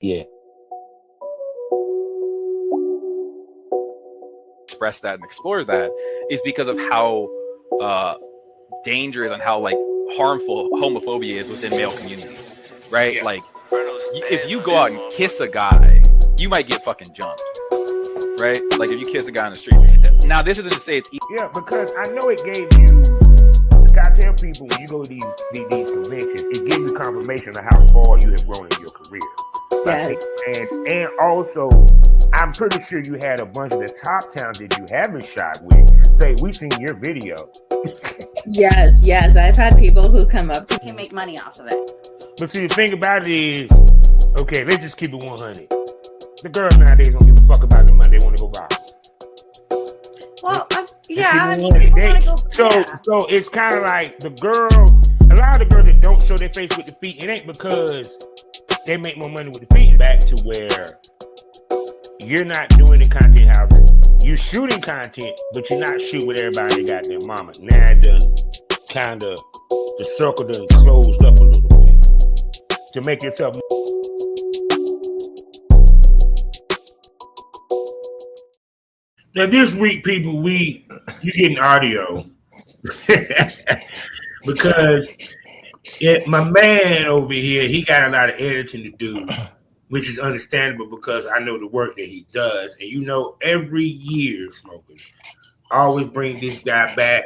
Yeah. Express that and explore that is because of how uh, dangerous and how like harmful homophobia is within male communities, right? Yeah. Like, Bruno if spaz you on go this out and kiss a motherfucker. guy, you might get fucking jumped, right? Like if you kiss a guy on the street. Now, this isn't to say it's Yeah, because I know it gave you. I tell people when you go to these conventions, it gives you confirmation of how far you have grown in your career. By Yes. seeing fans, and also, I'm pretty sure you had a bunch of the top talent that you haven't shot with say, "We seen your video." Yes. I've had people who come up to You can make money off of it. But see, the thing about it is, okay, let's just keep it 100. The girls nowadays don't give a fuck about the money; they want to go rob. Well, Yeah, I mean, people want to go. So it's kind of like the girls. A lot of the girls that don't show their face with the feet, it ain't because they make more money with the feet. Back to where you're not doing the content house. You're shooting content, but you're not shooting with everybody got their mama. Now it done kind of the circle done closed up a little bit to make yourself. Now this week, people, you getting audio because my man over here, he got a lot of editing to do, which is understandable because I know the work that he does. And you know, every year, smokers, I always bring this guy back.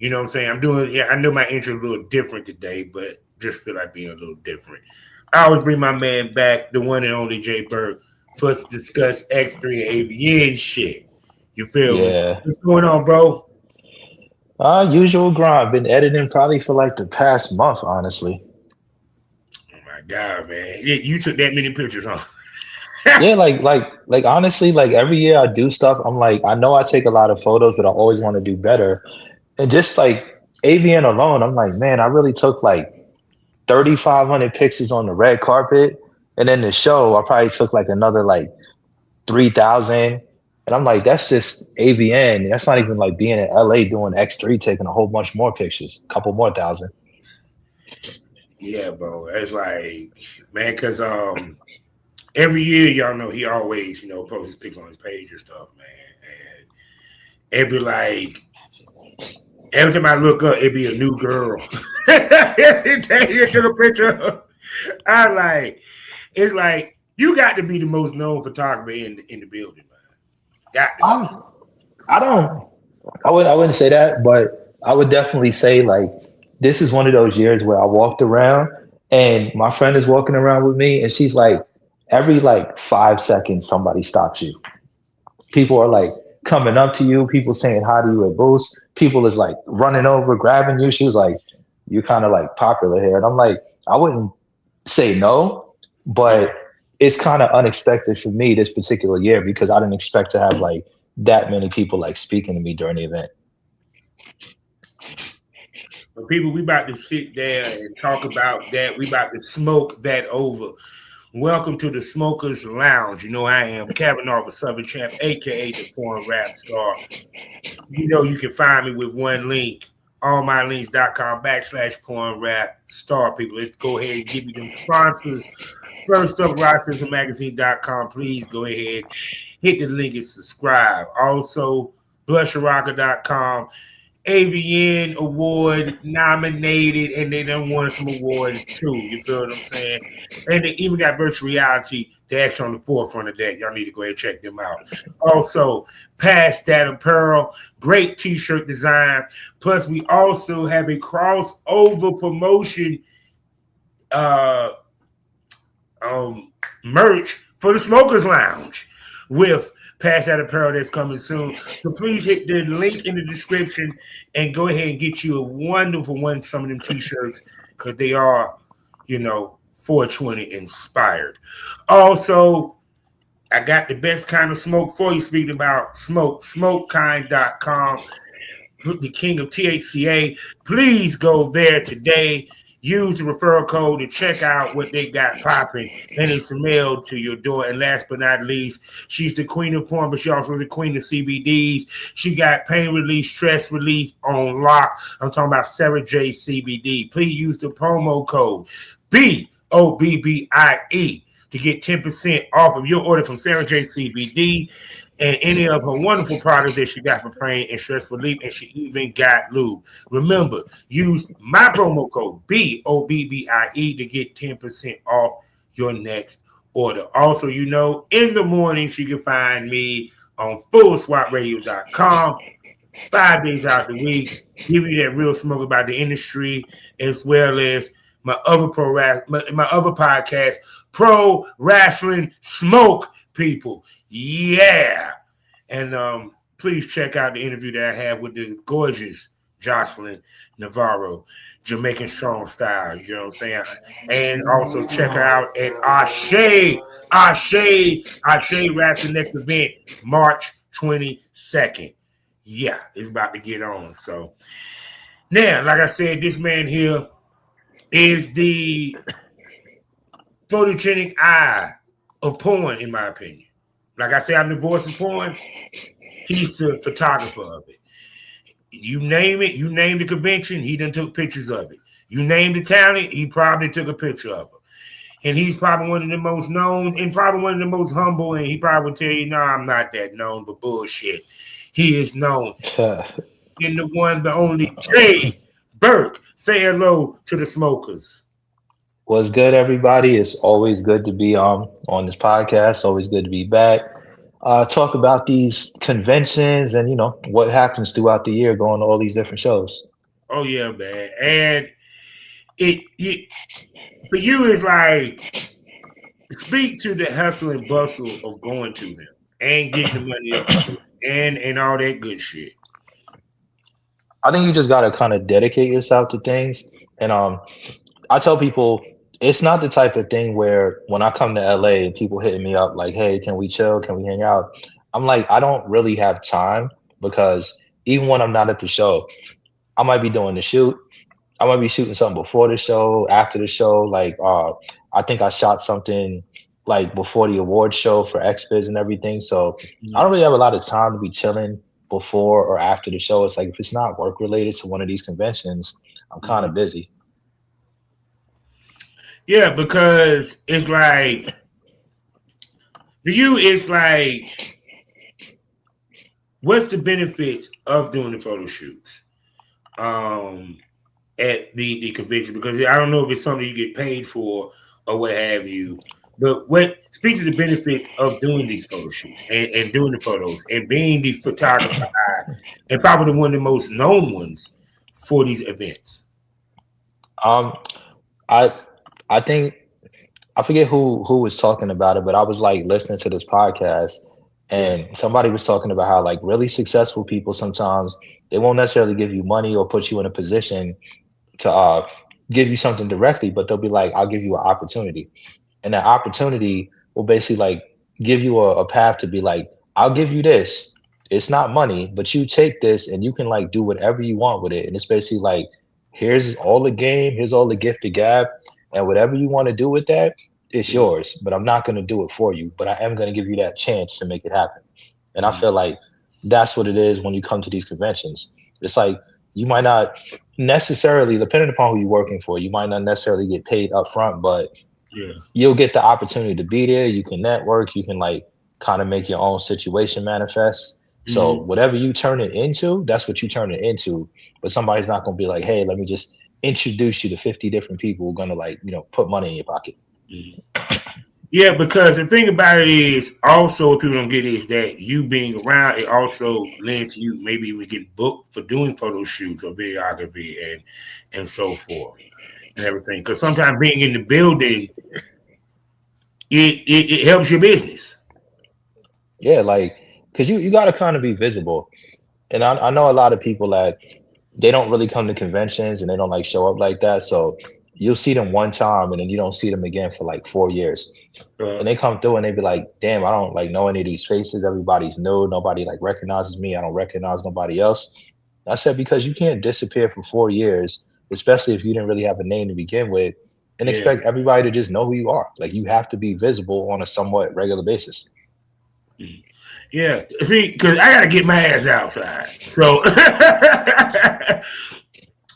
You know what I'm saying? I know my intro is a little different today, but just feel like being a little different. I always bring my man back, the one and only Jay Burke, for us to discuss X3 and AVN shit. You feel me? Yeah. What's going on, bro? Usual grind. Been editing probably for like the past month, honestly. Oh my God, man. You took that many pictures, huh? Yeah, like honestly, like every year I do stuff, I'm like, I know I take a lot of photos, but I always want to do better. And just like AVN alone, I'm like, man, I really took like 3,500 pictures on the red carpet. And then the show, I probably took like another like 3,000. And I'm like, that's just AVN. That's not even like being in LA doing X3, taking a whole bunch more pictures, a couple more thousand. Yeah, bro. It's like, man, because every year, y'all know he always, posts his pics on his page and stuff, man. And it'd be like, every time I look up, it'd be a new girl. Every day you took a picture, it's like, you got to be the most known photographer in the building, man. Got to be. I wouldn't say that, but I would definitely say like this is one of those years where I walked around and my friend is walking around with me and she's like, every like 5 seconds somebody stops you. People are like coming up to you, people saying hi to you at booths, people is like running over, grabbing you. She was like, you're kind of like popular here. And I'm like, I wouldn't say no, but it's kind of unexpected for me this particular year because I didn't expect to have like that many people like speaking to me during the event. But people, we about to sit there and talk about that. We about to smoke that over. Welcome to the Smokers Lounge. You know I am Kavanaugh of Southern Champ, aka the Porn Rap Star. You know you can find me with one link, allmylinks.com/porn rap star. People, let's go ahead and give you them sponsors. First up, RochesterMagazine.com. Please go ahead, hit the link and subscribe. Also, BlushRocker.com. AVN award nominated, and they done won some awards too. You feel what I'm saying? And they even got virtual reality. They're actually on the forefront of that. Y'all need to go ahead and check them out. Also, Past That Apparel, great t-shirt design. Plus, we also have a crossover promotion merch for the Smokers Lounge with Past That Apparel that's coming soon. So please hit the link in the description and go ahead and get you a wonderful one, some of them t-shirts, because they are, 420 inspired. Also, I got the best kind of smoke for you. Speaking about smoke, smokekind.com, the king of THCA. Please go there today. Use the referral code to check out what they got popping, and it's mailed to your door. And last but not least, she's the queen of porn, but she also the queen of CBDs. She got pain relief, stress relief on lock. I'm talking about Sarah J CBD. Please use the promo code OBBIE to get 10% off of your order from Sarah J CBD and any of her wonderful products that she got for pain and stress relief, and she even got lube. Remember, use my promo code BOBBIE to get 10% off your next order. Also, in the mornings you can find me on fullswapradio.com 5 days out the week, give you that real smoke about the industry, as well as my other podcast, Pro Wrestling Smoke, people. Yeah. And please check out the interview that I have with the gorgeous Jocelyn Navarro, Jamaican Strong Style, you know what I'm saying? And also check her out at Ashe Wrestling next event, March 22nd. Yeah, it's about to get on. So now, like I said, this man here is the photogenic eye of porn, in my opinion. Like I said, I'm the voice of porn. He's the photographer of it. You name it, you name the convention, he done took pictures of it. You name the talent, he probably took a picture of it. And he's probably one of the most known and probably one of the most humble, and he probably would tell you, no, I'm not that known, but bullshit. He is known. In the one, the only J. Burke. Say hello to the smokers. What's good, everybody? It's always good to be on this podcast. Always good to be back. Talk about these conventions and what happens throughout the year, going to all these different shows. Oh yeah, man. And it for you is like, speak to the hustle and bustle of going to them and getting the money up and all that good shit. I think you just got to kind of dedicate yourself to things. And I tell people, it's not the type of thing where when I come to LA and people hitting me up like, hey, can we chill? Can we hang out? I'm like, I don't really have time, because even when I'm not at the show, I might be doing the shoot. I might be shooting something before the show, after the show. Like, I think I shot something like before the award show for XBiz and everything. So I don't really have a lot of time to be chilling before or after the show. It's like, if it's not work related to one of these conventions, I'm kind of busy. Yeah, because it's like, for you, it's like, what's the benefits of doing the photo shoots at the convention? Because I don't know if it's something you get paid for or what have you, but speak to the benefits of doing these photo shoots and doing the photos and being the photographer and probably one of the most known ones for these events. I think, I forget who was talking about it, but I was like listening to this podcast and somebody was talking about how like really successful people, sometimes they won't necessarily give you money or put you in a position to give you something directly, but they'll be like, I'll give you an opportunity. And that opportunity will basically like give you a path to be like, I'll give you this. It's not money, but you take this and you can like do whatever you want with it. And it's basically like, here's all the game, here's all the gift to gab. And whatever you want to do with that, it's yours. But I'm not going to do it for you. But I am going to give you that chance to make it happen. And I feel like that's what it is when you come to these conventions. It's like, you might not necessarily, depending upon who you're working for, you might not necessarily get paid up front, but you'll get the opportunity to be there. You can network. You can like kind of make your own situation manifest. So whatever you turn it into, that's what you turn it into. But somebody's not going to be like, hey, let me just introduce you to 50 different people who are going to like, put money in your pocket. Yeah, because the thing about it is also what people don't get is that you being around, it also lends to you maybe even get booked for doing photo shoots or videography and so forth and everything. Because sometimes being in the building, it helps your business. Yeah, like, because you got to kind of be visible. And I know a lot of people that they don't really come to conventions and they don't like show up like that. So you'll see them one time and then you don't see them again for like 4 years. And they come through and they be like, damn, I don't like know any of these faces. Everybody's new. Nobody like recognizes me. I don't recognize nobody else. I said, because you can't disappear for 4 years, especially if you didn't really have a name to begin with, and expect everybody to just know who you are. Like, you have to be visible on a somewhat regular basis. Yeah, see, because I gotta get my ass outside. So,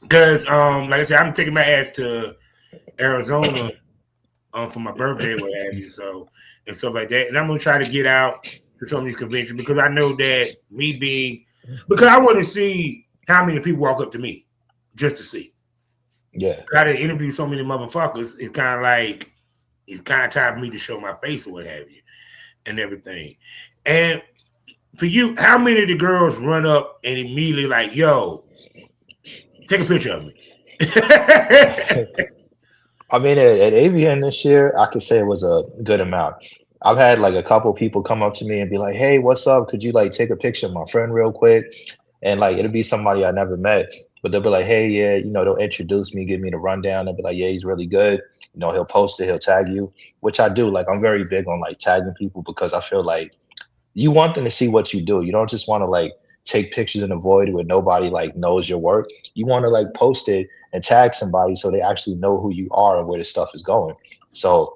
because like I said, I'm taking my ass to Arizona for my birthday, what have you. So and stuff like that. And I'm gonna try to get out to some of these conventions because I know that because I want to see how many people walk up to me just to see. Yeah. Got to interview so many motherfuckers. It's kind of time for me to show my face or what have you, and everything. And for you, how many of the girls run up and immediately like, yo, take a picture of me? I mean, at AVN this year, I could say it was a good amount. I've had like a couple people come up to me and be like, "Hey, what's up? Could you like take a picture of my friend real quick?" And like it'll be somebody I never met, but they'll be like, "Hey, yeah, they'll introduce me, give me the rundown. They'll be like, yeah, he's really good. He'll post it, he'll tag you," which I do. Like I'm very big on like tagging people because I feel like you want them to see what you do. You don't just want to like take pictures in the void where nobody like knows your work. You want to like post it and tag somebody so they actually know who you are and where the stuff is going. So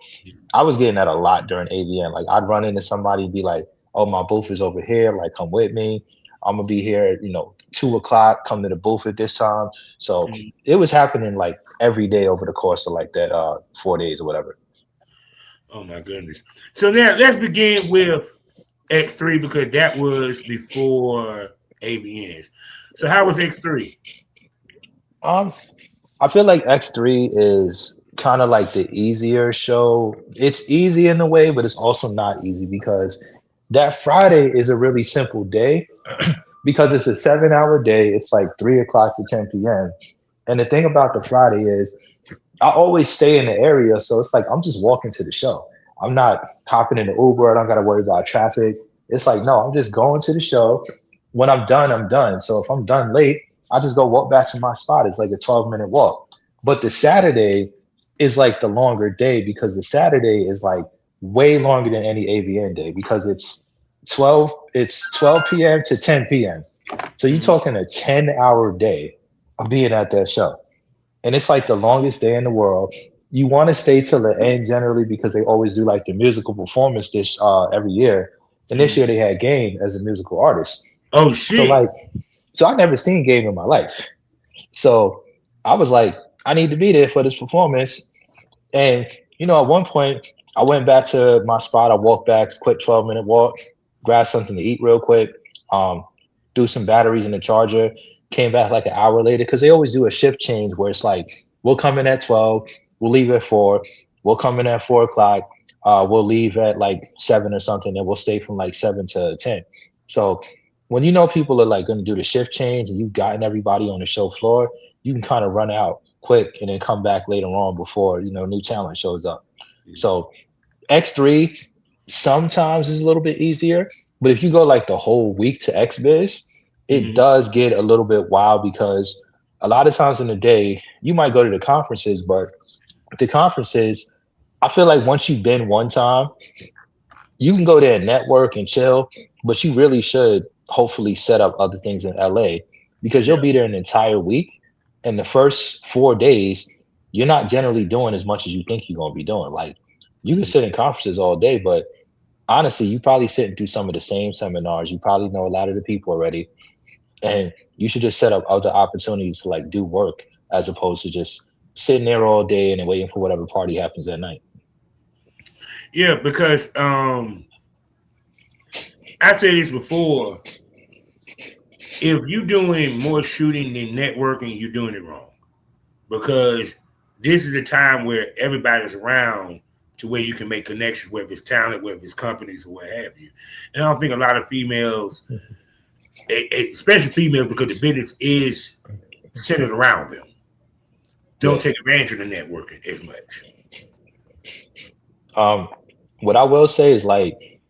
I was getting that a lot during AVN. Like I'd run into somebody and be like, "Oh, my booth is over here. Like, come with me. I'm gonna be here, 2:00. Come to the booth at this time." So it was happening like every day over the course of like that 4 days or whatever. Oh my goodness. So now let's begin with X3 because that was before AVNs. So how was X3? I feel like X3 is kind of like the easier show. It's easy in a way, but it's also not easy because that Friday is a really simple day because it's a 7-hour day. It's like 3:00 to 10 p.m. And the thing about the Friday is I always stay in the area. So it's like I'm just walking to the show. I'm not hopping in the Uber. I don't got to worry about traffic. It's like, no, I'm just going to the show. When I'm done, I'm done. So if I'm done late, I just go walk back to my spot. It's like a 12-minute walk. But the Saturday is like the longer day because the Saturday is like way longer than any AVN day because it's 12 p.m. to 10 p.m. So you're talking a 10-hour day of being at that show. And it's like the longest day in the world. You want to stay till the end generally because they always do like the musical performance every year. And this year they had Game as a musical artist. Oh shit. So I never seen Game in my life. So I was like, I need to be there for this performance. And at one point I went back to my spot. I walked back, quick 12-minute walk, grab something to eat real quick, threw some batteries in the charger, came back like an hour later because they always do a shift change where it's like, we'll come in at 12, we'll leave at 4, we'll come in at 4:00, we'll leave at like 7 or something, and we'll stay from like 7 to 10. So when people are like going to do the shift change and you've gotten everybody on the show floor, you can kind of run out quick and then come back later on before new talent shows up. So X3 sometimes is a little bit easier, but if you go like the whole week to XBiz, it does get a little bit wild because a lot of times in the day you might go to the conferences, but the conferences, I feel like once you've been one time, you can go there and network and chill, but you really should hopefully set up other things in LA because you'll be there an entire week. And the first 4 days, you're not generally doing as much as you think you're going to be doing. Like you can sit in conferences all day, but honestly, you probably sitting through some of the same seminars. You probably know a lot of the people already. And you should just set up other opportunities to like do work as opposed to just sitting there all day and then waiting for whatever party happens at night. Yeah, because I said this before. If you're doing more shooting than networking, you're doing it wrong. Because this is the time where everybody's around to where you can make connections, whether it's talent, whether it's companies or what have you. And I don't think a lot of females, especially females, because the business is centered around them, don't take advantage of the networking as much. What I will say is like,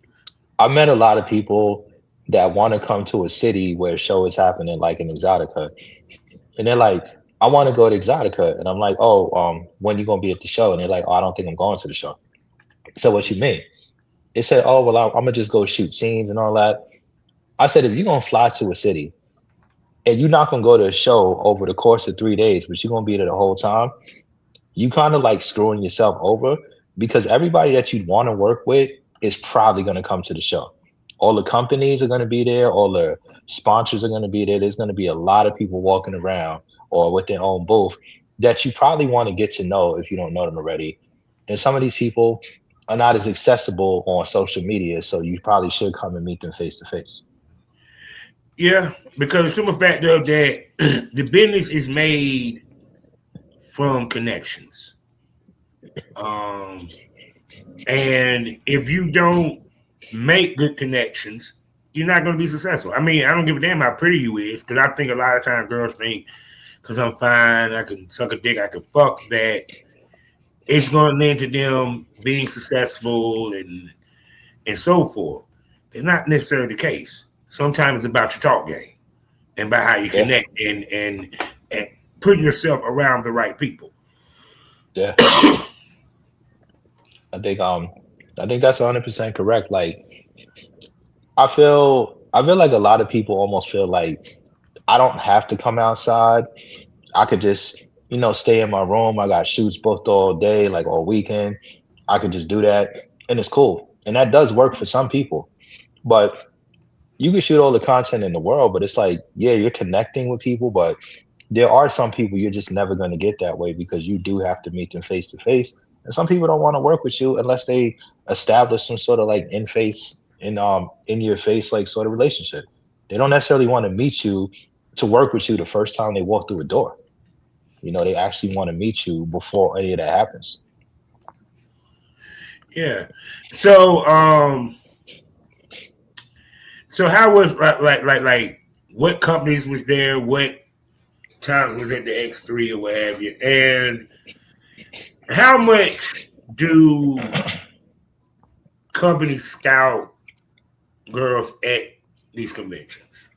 I met a lot of people that want to come to a city where a show is happening, like in Exotica. And they're like, I want to go to Exotica. And I'm like, oh, when you going to be at the show? And they're like, oh, I don't think I'm going to the show. So what you mean? They said, oh, well, I'm going to just go shoot scenes and all that. I said, if you're going to fly to a city and you're not going to go to a show over the course of 3 days, but you're going to be there the whole time, you kind of like screwing yourself over because everybody that you want to work with is probably going to come to the show. All the companies are going to be there. All the sponsors are going to be there. There's going to be a lot of people walking around or with their own booth that you probably want to get to know if you don't know them already. And some of these people are not as accessible on social media, so you probably should come and meet them face to face. Yeah, because the simple fact of that the business is made from connections. And if you don't make good connections, you're not going to be successful. I mean, I don't give a damn how pretty you is, because I think a lot of times girls think because I'm fine, I can suck a dick, I can fuck, that it's going to lead to them being successful and so forth. It's not necessarily the case. Sometimes it's about your talk game and about how you connect and putting yourself around the right people. Yeah. I think that's 100% correct. Like I feel like a lot of people almost feel like I don't have to come outside. I could just, stay in my room. I got shoots booked all day, like all weekend. I could just do that and it's cool. And that does work for some people. But you can shoot all the content in the world, but it's like, yeah, you're connecting with people, but there are some people you're just never going to get that way because you do have to meet them face to face. And some people don't want to work with you unless they establish some sort of like in your face like sort of relationship. They don't necessarily want to meet you to work with you the first time they walk through a door. They actually want to meet you before any of that happens. Yeah. So how was like what companies was there? What times was at the X3 or what have you? And how much do companies scout girls at these conventions?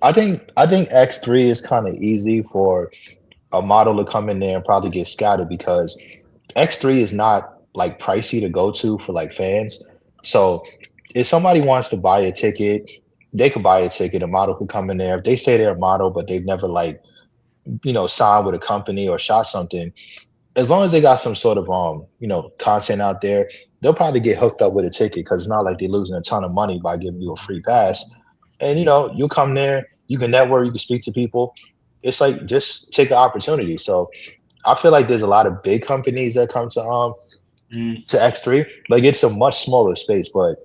I think X3 is kind of easy for a model to come in there and probably get scouted because X3 is not like pricey to go to for like fans. So if somebody wants to buy a ticket, they could buy a ticket. A model could come in there. If they say they're a model, but they've never like, signed with a company or shot something, as long as they got some sort of content out there, they'll probably get hooked up with a ticket because it's not like they're losing a ton of money by giving you a free pass. And you come there, you can network, you can speak to people. It's like just take the opportunity. So I feel like there's a lot of big companies that come to X3. Like it's a much smaller space, but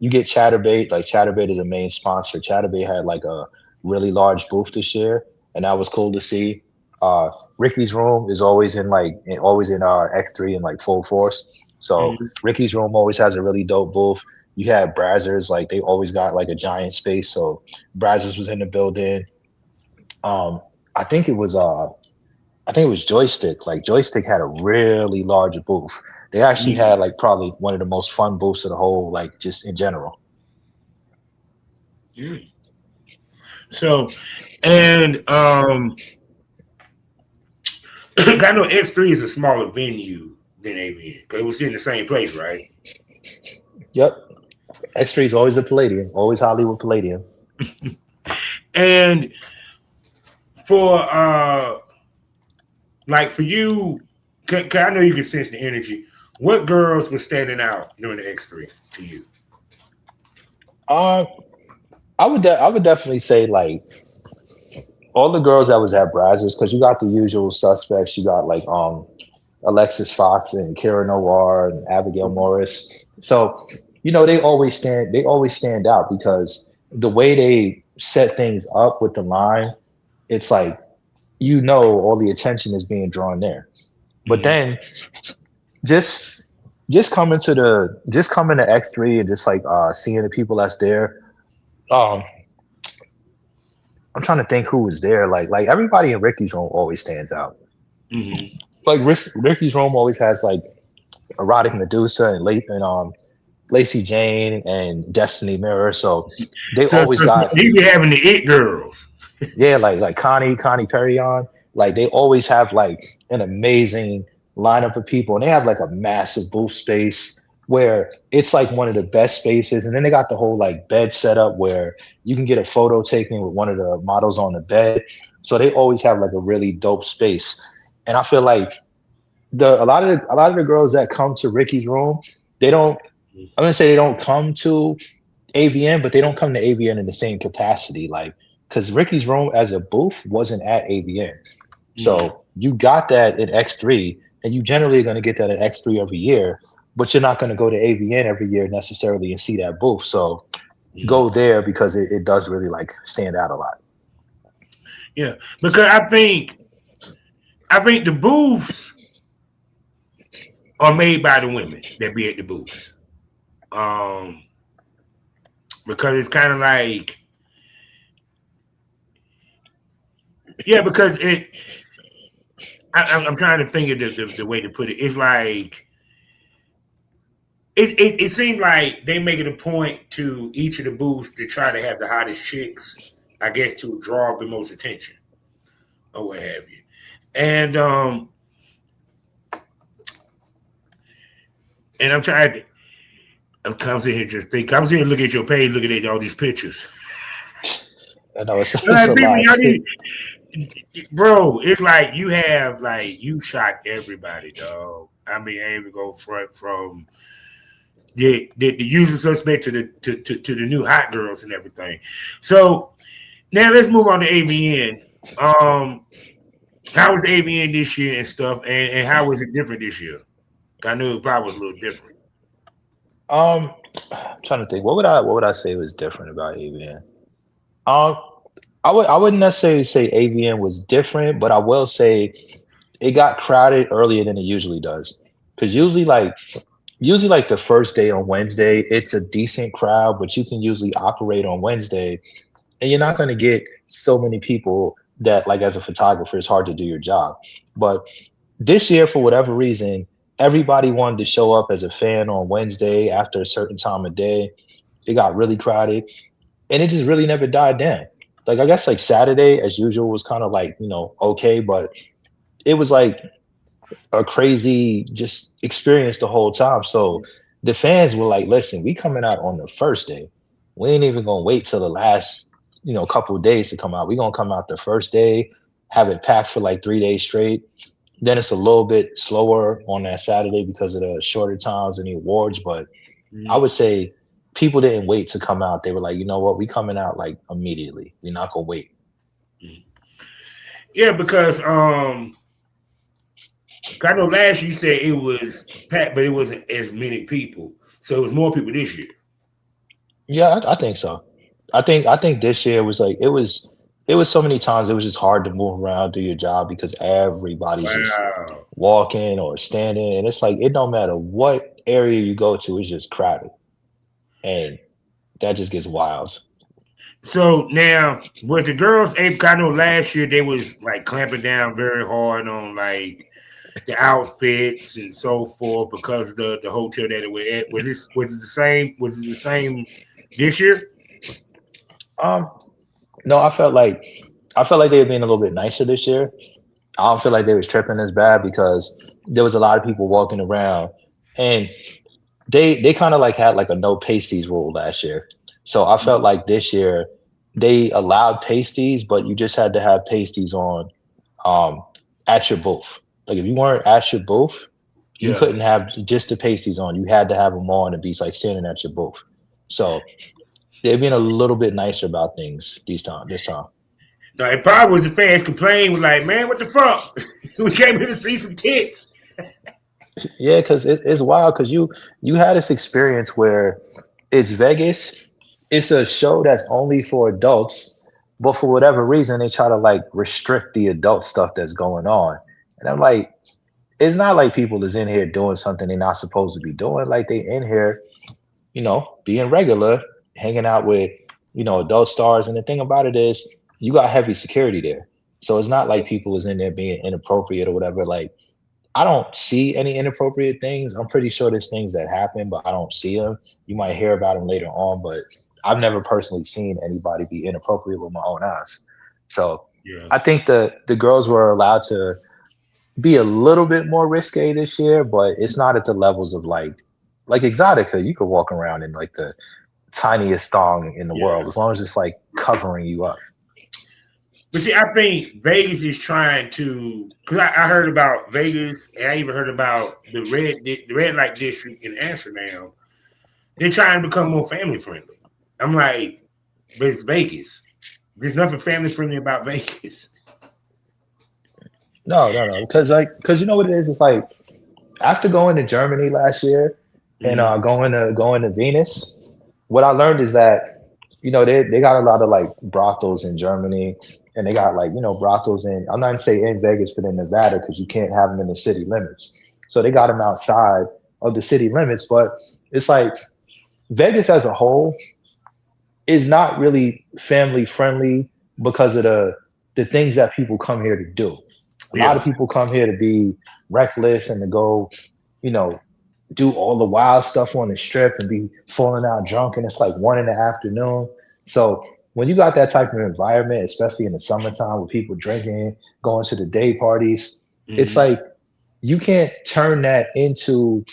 you get Chatterbait. Like Chatterbait is a main sponsor. Chatterbait had like a really large booth this year, and that was cool to see. Ricky's room is always in X3 in like full force. So Ricky's room always has a really dope booth. You had Brazzers, like they always got like a giant space. So Brazzers was in the building. I think it was Joystick. Like Joystick had a really large booth. They actually had like probably one of the most fun booths of the whole, like just in general. So, and I know X3 is a smaller venue than AVN because it was in the same place, right? Yep. X3 is always the Palladium, always Hollywood Palladium. And for for you, cause I know you can sense the energy. What girls were standing out during the X3 to you? I would definitely say like all the girls that was at Brazzers, because you got the usual suspects. You got like Alexis Fox and Kara Noir and Abigail Morris. So they always stand out because the way they set things up with the line, it's like all the attention is being drawn there. But then just coming to X3 and just like seeing the people that's there. I'm trying to think who was there. Like everybody in Ricky's room always stands out. Like Ricky's room always has like Erotic Medusa and Lacey Jane and Destiny Mirror. So they always got. You be having the it girls. Yeah, like Connie Perrion. Like they always have like an amazing lineup of people, and they have like a massive booth space where it's like one of the best spaces. And then they got the whole like bed setup where you can get a photo taken with one of the models on the bed. So they always have like a really dope space. And I feel like a lot of the girls that come to Ricky's room, I'm gonna say they don't come to AVN, but they don't come to AVN in the same capacity. Like, because Ricky's room as a booth wasn't at AVN. So you got that in X3, and you generally are going to get that at X3 every year, but you're not going to go to AVN every year necessarily and see that booth. So go there because it does really like stand out a lot. Yeah, because I think the booths are made by the women that be at the booths. Because it's kind of like, yeah, because I'm trying to think of the way to put it. It's like it seemed like they make it a point to each of the booths to try to have the hottest chicks, I guess, to draw the most attention or what have you. And I'm trying to. I'm sitting here just thinking. I'm sitting here looking at your page, looking at all these pictures. I know it's a lot. Bro, it's like you shot everybody, dog. I mean, I even go from the usual suspect to the new hot girls and everything. So now let's move on to AVN. How was the AVN this year and stuff, and how was it different this year? I knew it probably was a little different. I'm trying to think. What would I say was different about AVN? I wouldn't necessarily say AVN was different, but I will say it got crowded earlier than it usually does. Because usually like the first day on Wednesday, it's a decent crowd, but you can usually operate on Wednesday, and you're not going to get so many people that, like, as a photographer, it's hard to do your job. But this year, for whatever reason, everybody wanted to show up as a fan on Wednesday after a certain time of day. It got really crowded, and it just really never died down. Like, I guess like Saturday, as usual, was kind of like, okay, but it was like a crazy just experience the whole time. So the fans were like, listen, we coming out on the first day. We ain't even gonna wait till the last, couple of days to come out. We're gonna come out the first day, have it packed for like 3 days straight. Then it's a little bit slower on that Saturday because of the shorter times and the awards. But I would say people didn't wait to come out. They were like, you know what, we coming out like immediately. We're not gonna wait. Yeah, because I know last year you said it was packed, but it wasn't as many people. So it was more people this year. Yeah, I think so. I think this year was like it was so many times it was just hard to move around, do your job because everybody's just walking or standing, and it's like it don't matter what area you go to, it's just crowded, and that just gets wild. So now, with the girls, I know last year they was like clamping down very hard on like the outfits and so forth because the hotel that it was at. Was it the same? Was it the same this year? No, I felt like they were being a little bit nicer this year. I don't feel like they was tripping as bad because there was a lot of people walking around, and they kind of like had like a no pasties rule last year. So I felt like this year they allowed pasties, but you just had to have pasties on at your booth. Like if you weren't at your booth, you couldn't have just the pasties on. You had to have them on and be like standing at your booth. So they're being a little bit nicer about things this time. No, it probably was the fans complaining, was like, man, what the fuck? We came here to see some tits. Yeah, because it's wild because you had this experience where it's Vegas. It's a show that's only for adults, but for whatever reason, they try to like restrict the adult stuff that's going on. And I'm like, it's not like people is in here doing something they're not supposed to be doing. Like they in here, being regular, hanging out with, adult stars. And the thing about it is you got heavy security there. So it's not like people is in there being inappropriate or whatever. Like, I don't see any inappropriate things. I'm pretty sure there's things that happen, but I don't see them. You might hear about them later on, but I've never personally seen anybody be inappropriate with my own eyes. So I think the girls were allowed to be a little bit more risque this year, but it's not at the levels of like Exotica. You could walk around in like the tiniest thong in the world as long as it's like covering you up. But see, I think Vegas is trying to, because I heard about Vegas, and I even heard about the red light district in Amsterdam. They're trying to become more family friendly. I'm like, but it's Vegas. There's nothing family friendly about Vegas. No, because you know what it is. It's like after going to Germany last year and Mhm. going to Venus, what I learned is that they got a lot of like brothels in Germany, and they got like brothels in, I'm not gonna say in Vegas, but in Nevada, because you can't have them in the city limits. So they got them outside of the city limits, but it's like Vegas as a whole is not really family friendly because of the things that people come here to do. A lot of Yeah. people come here to be reckless and to go, you know, do all the wild stuff on the strip and be falling out drunk, and it's like 1 in the afternoon. So when you got that type of environment, especially in the summertime with people drinking, going to the day parties, it's Mhm. like you can't turn that into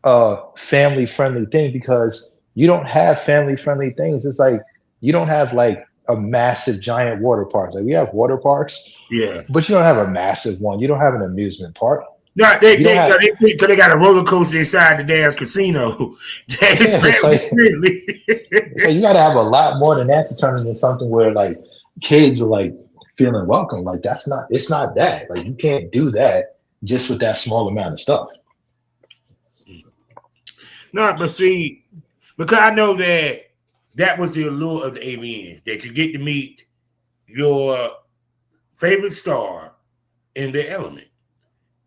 a family friendly thing because you don't have family friendly things. It's like you don't have like a massive giant water park. Like we have water parks, Yeah. but you don't have a massive one. You don't have an amusement park. No, You don't have they got a roller coaster inside the damn casino. That is yeah, family friendly. it's like you gotta have a lot more than that to turn into something where like kids are like feeling welcome. Like it's not that. Like you can't do that just with that small amount of stuff. No, but see, because I know that was the allure of the AVNs, that you get to meet your favorite star in the element.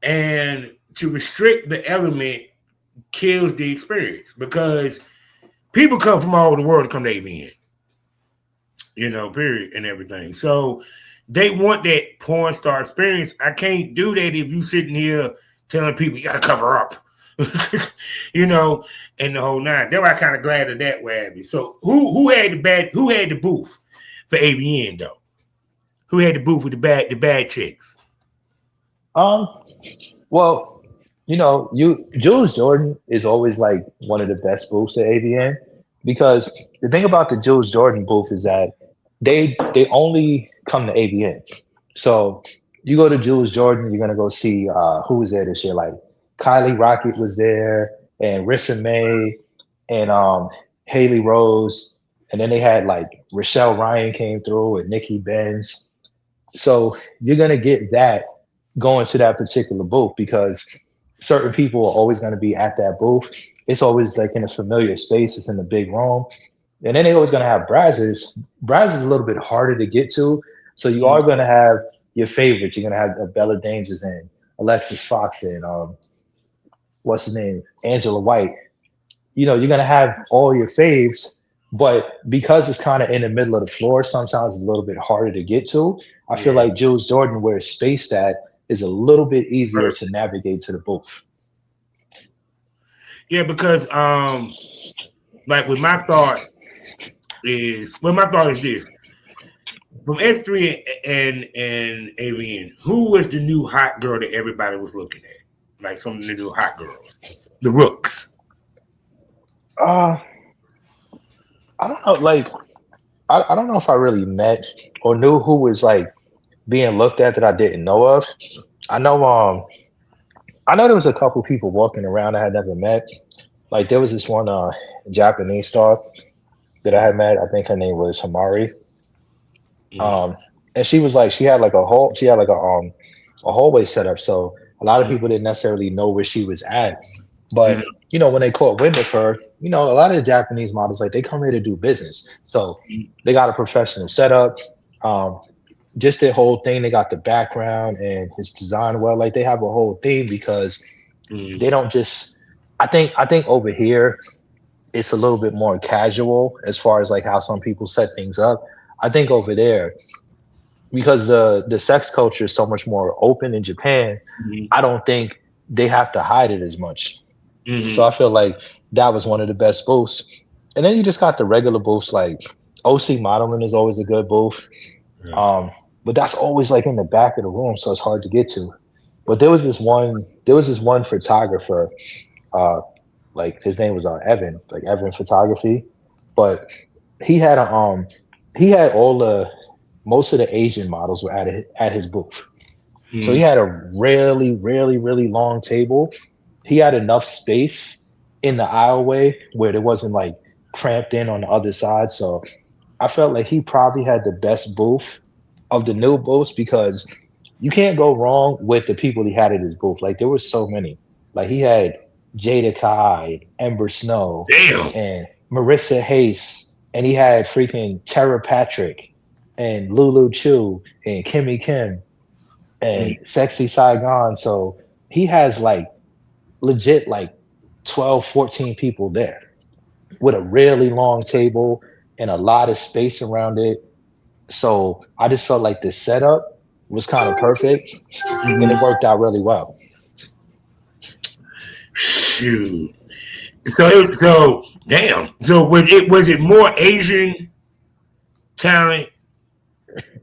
And to restrict the element kills the experience because people come from all over the world to come to AVN, period, and everything. So they want that porn star experience. I can't do that if you sitting here telling people you got to cover up, and the whole nine. They were kind of glad of that way. So who had the booth for AVN though? Who had the booth with the bad chicks? Um, well, Jules Jordan is always like one of the best booths at AVN because the thing about the Jules Jordan booth is that they only come to AVN. So you go to Jules Jordan, you're gonna go see who was there this year. Like Kylie Rocket was there, and Rissa May, and Haley Rose, and then they had like Rochelle Ryan came through and Nikki Benz. So you're gonna get that going to that particular booth because certain people are always going to be at that booth. It's always like in a familiar space. It's in the big room, and then they're always going to have Brazzers. Brazzers is a little bit harder to get to, so you are going to have your favorites. You're going to have Bella Dangers and Alexis Fox and what's his name, Angela White. You're going to have all your faves, but because it's kind of in the middle of the floor, sometimes it's a little bit harder to get to. I feel like Jules Jordan, where it's spaced at, is a little bit easier to navigate to the booth. Yeah, because like my thought is this. From X3 and AVN, who was the new hot girl that everybody was looking at? Like some of the new hot girls. The Rooks. I don't know. Like, I don't know if I really met or knew who was like being looked at that I didn't know of. I know there was a couple people walking around I had never met. Like there was this one Japanese star that I had met. I think her name was Hamari. And she was like she had like a hallway set up, so a lot of people didn't necessarily know where she was at. But when they caught wind of her, a lot of the Japanese models, like they come here to do business. So they got a professional setup. Just their whole thing, they got the background and it's designed well. Like they have a whole thing because they don't just I think over here it's a little bit more casual as far as like how some people set things up. I think over there, because the sex culture is so much more open in Japan, I don't think they have to hide it as much. So I feel like that was one of the best booths. And then you just got the regular booths, like OC modeling is always a good booth. But that's always like in the back of the room, so it's hard to get to. But there was this one photographer, like his name was Evan, like Evan Photography. But he had most of the Asian models were at his booth. So he had a really, really, really long table. He had enough space in the aisleway where it wasn't like cramped in on the other side. So I felt like he probably had the best booth of the new booths because you can't go wrong with the people he had at his booth. Like there were so many. Like he had Jada Kai, Ember Snow, Damn. and Marissa Hayes, and he had freaking Tara Patrick, and Lulu Chu, and Kimmy Kim, and Sexy Saigon. So he has like legit like 12, 14 people there with a really long table and a lot of space around it. So I just felt like the setup was kind of perfect and it worked out really well. Shoot. So damn. So was it more Asian talent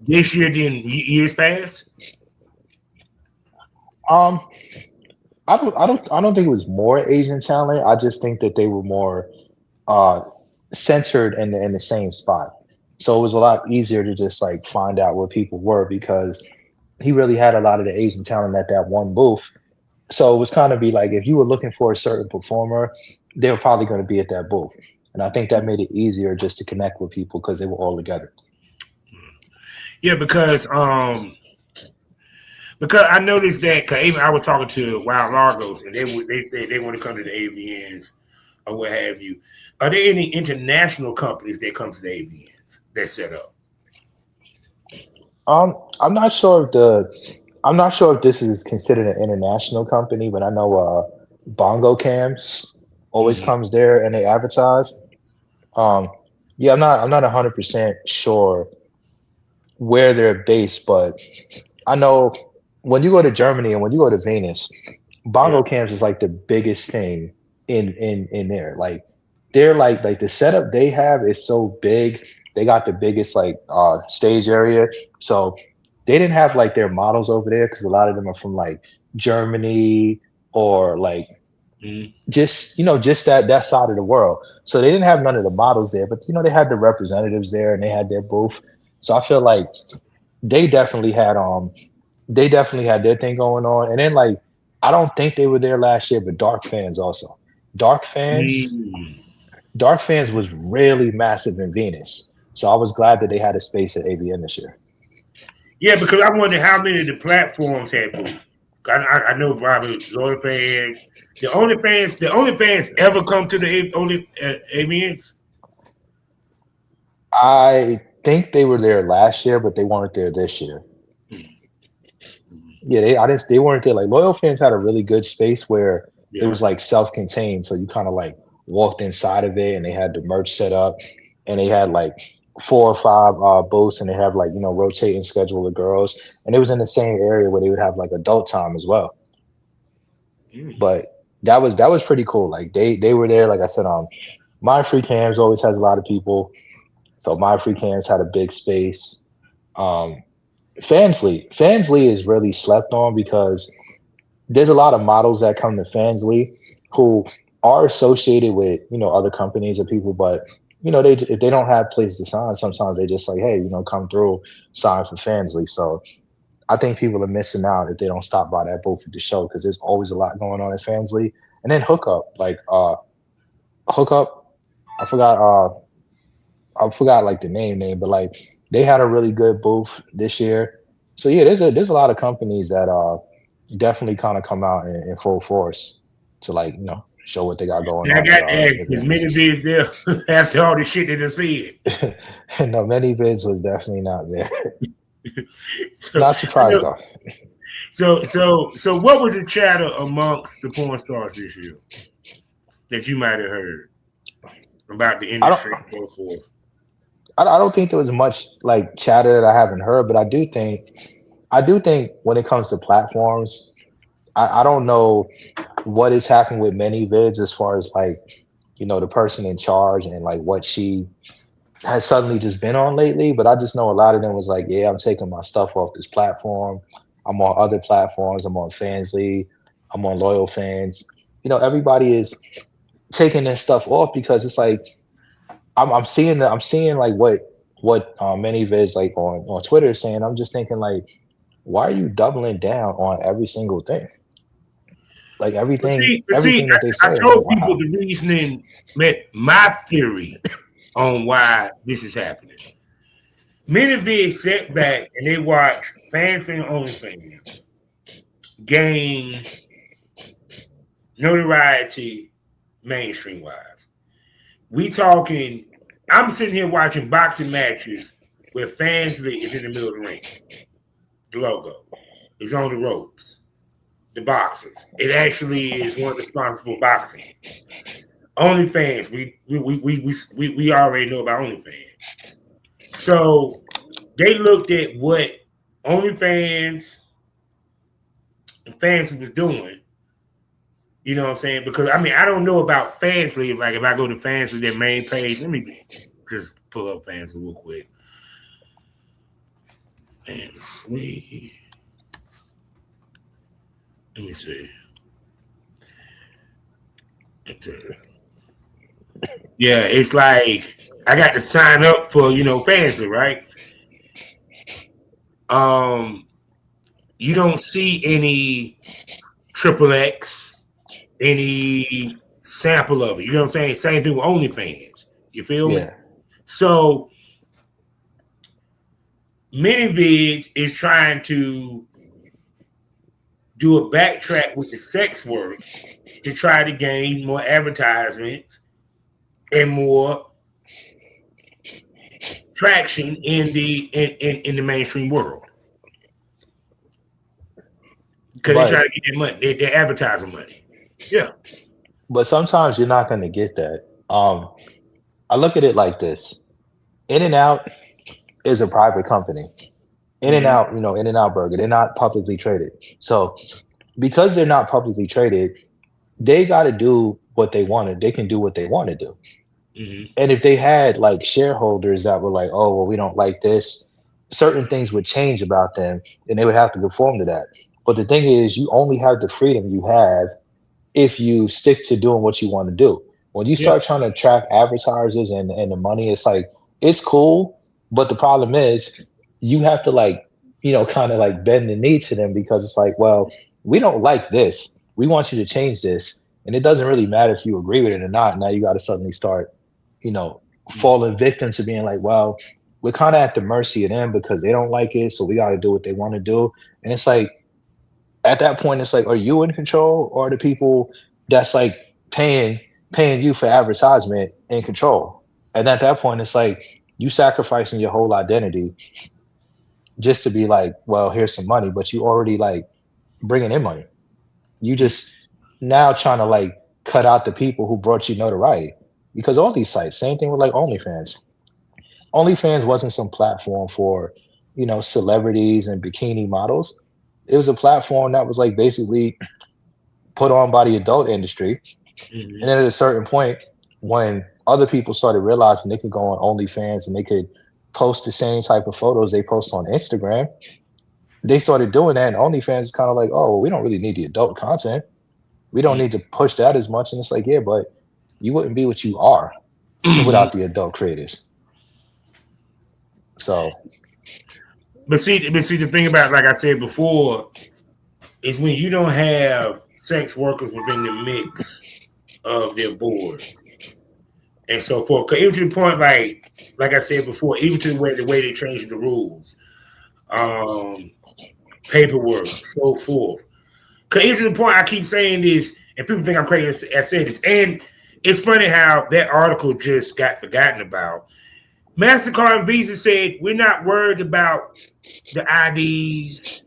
this year than years past? I don't think it was more Asian talent. I just think that they were more centered in the same spot. So it was a lot easier to just like find out where people were because he really had a lot of the Asian talent at that one booth. So it was kind of be like if you were looking for a certain performer, they were probably going to be at that booth. And I think that made it easier just to connect with people because they were all together. Yeah, because I noticed that even I was talking to Wild Largos and they said they want to come to the AVNs or what have you. Are there any international companies that come to the AVNs that set up? I'm not sure if this is considered an international company, but I know Bongo Cams always comes there and they advertise. Yeah, I'm not 100% sure where they're based, but I know when you go to Germany and when you go to Venus, Bongo Cams is like the biggest thing in there. Like they're like the setup they have is so big. They got the biggest like stage area. So they didn't have like their models over there because a lot of them are from like Germany or like just that side of the world. So they didn't have none of the models there, but they had the representatives there and they had their booth. So I feel like they definitely had their thing going on. And then like I don't think they were there last year, but Dark Fans also. Dark Fans was really massive in Venus. So I was glad that they had a space at AVN this year. Yeah, because I wonder how many of the platforms had booths. I know probably Onlyfans. The OnlyFans ever come to the AVNs? I think they were there last year, but they weren't there this year. Yeah, they weren't there. Like Loyal Fans had a really good space where it was like self-contained. So you kind of like walked inside of it and they had the merch set up and they had like 4 or 5 booths and they have like, rotating schedule of girls. And it was in the same area where they would have like adult time as well. But that was pretty cool. Like they were there. Like I said, My Free Cams always has a lot of people. So My Free Cams had a big space. Fansly is really slept on because there's a lot of models that come to Fansly who are associated with, other companies or people, but if they don't have places to sign, sometimes they just like, hey, come through, sign for Fansly. So I think people are missing out if they don't stop by that booth at the show because there's always a lot going on at Fansly. And then Hookup, I forgot like the name, but like they had a really good booth this year. So yeah, there's a lot of companies that definitely kind of come out in full force to like show what they got going on. I got to ask, is Manyvids there after all the shit that they said? No, Manyvids was definitely not there. Not surprised though. So what was the chatter amongst the porn stars this year that you might have heard about the industry and so forth? I don't think there was much like chatter that I haven't heard, but I do think when it comes to platforms, I don't know what is happening with Manyvids as far as like, the person in charge and like what she has suddenly just been on lately. But I just know a lot of them was like, yeah, I'm taking my stuff off this platform. I'm on other platforms. I'm on Fansly. I'm on Loyal Fans. Everybody is taking their stuff off because it's like, I'm seeing like what Manyvids like on Twitter is saying. I'm just thinking like, why are you doubling down on every single thing? Like everything that they say. I told people the reasoning met my theory on why this is happening. Manyvids sat back and they watched fans and OnlyFans gain notoriety mainstream wise. We talking, I'm sitting here watching boxing matches where Fansly is in the middle of the ring. The logo is on the ropes. The boxers. It actually is one of the sponsors for boxing. OnlyFans, we already know about OnlyFans. So they looked at what OnlyFans and Fansly was doing. You know what I'm saying? Because I mean, I don't know about Fansly. Like if I go to Fansly, their main page, let me just pull up Fansly real quick. Fansly. Let me see. Yeah, it's like I got to sign up for Fansly, right? You don't see any XXX, any sample of it. You know what I'm saying? Same thing with OnlyFans. You feel me? So Manyvids is trying to do a backtrack with the sex work to try to gain more advertisements and more traction in the mainstream world. Because they try to get their money, their advertising money. Yeah. But sometimes you're not going to get that. I look at it like this. In-N-Out is a private company. In-N-Out, In-N-Out Burger, they're not publicly traded. So because they're not publicly traded, they got to do what they wanted. They can do what they want to do. Mm-hmm. And if they had like shareholders that were like, oh, well, we don't like this, certain things would change about them and they would have to conform to that. But the thing is, you only have the freedom you have if you stick to doing what you want to do. When you start trying to attract advertisers and the money, it's like, it's cool. But the problem is you have to kind of like bend the knee to them because it's like, well, we don't like this. We want you to change this. And it doesn't really matter if you agree with it or not. Now you got to suddenly start, falling victim to being like, well, we're kind of at the mercy of them because they don't like it. So we got to do what they want to do. And it's like, at that point, it's like, are you in control or are the people that's like paying you for advertisement in control? And at that point, it's like you sacrificing your whole identity just to be like, well, here's some money, but you already like bringing in money. You just now trying to like cut out the people who brought you notoriety. Because all these sites, same thing with like OnlyFans. OnlyFans wasn't some platform for, celebrities and bikini models. It was a platform that was like basically put on by the adult industry. Mm-hmm. And then at a certain point, when other people started realizing they could go on OnlyFans and they could post the same type of photos they post on Instagram, they started doing that. And OnlyFans is kind of like, oh, well, we don't really need the adult content. We don't need to push that as much. And it's like, yeah, but you wouldn't be what you are without the adult creators. So, but see, the thing about, like I said before, is when you don't have sex workers within the mix of their board and so forth. Because even to the point, like I said before, even to the way they changed the rules, paperwork, so forth. Because even to the point, I keep saying this, and people think I'm crazy. I said this, and it's funny how that article just got forgotten about. MasterCard and Visa said, we're not worried about the IDs,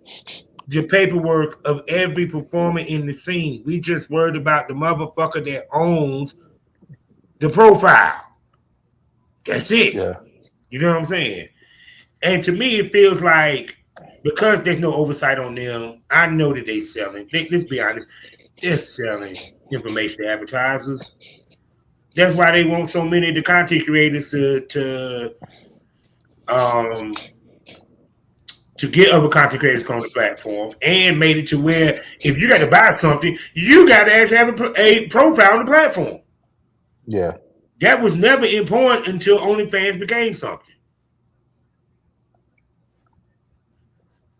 the paperwork of every performer in the scene. We just worried about the motherfucker that owns the profile. That's it. Yeah. You know what I'm saying? And to me, it feels like because there's no oversight on them, I know that they're selling. Let's be honest. They're selling information to advertisers. That's why they want so many of the content creators to get other content creators on the platform, and made it to where if you got to buy something, you got to actually have a profile on the platform. Yeah, that was never important until OnlyFans became something.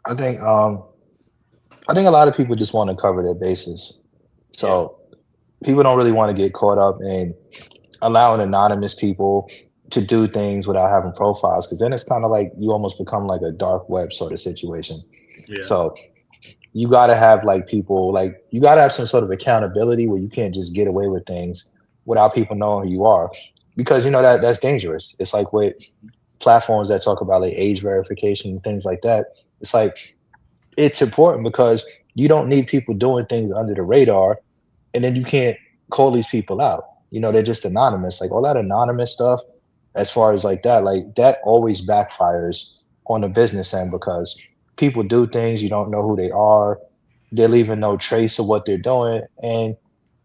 I think a lot of people just want to cover their bases. So people don't really want to get caught up in allowing anonymous people to do things without having profiles, because then it's kind of like you almost become like a dark web sort of situation. Yeah. So you got to have like people, like you got to have some sort of accountability where you can't just get away with things without people knowing who you are, because you know that's dangerous. It's like with platforms that talk about like age verification and things like that. It's like it's important because you don't need people doing things under the radar, and then you can't call these people out. You know, they're just anonymous. Like all that anonymous stuff, as far as like that always backfires on the business end because people do things, you don't know who they are, they're leaving no trace of what they're doing, and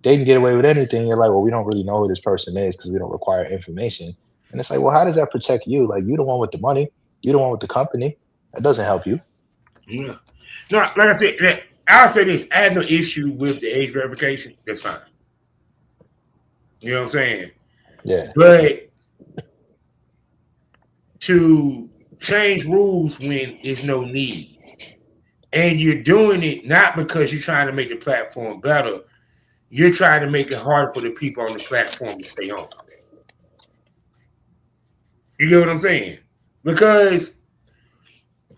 they can get away with anything. You're like, well, we don't really know who this person is because we don't require information. And it's like, well, how does that protect you? Like, you're the one with the money, you're the one with the company. That doesn't help you. Yeah. No, like I said, I'll say this: I have no issue with the age verification. That's fine. You know what I'm saying? Yeah. But to change rules when there's no need, and you're doing it not because you're trying to make the platform better, you're trying to make it hard for the people on the platform to stay on. You get what I'm saying? Because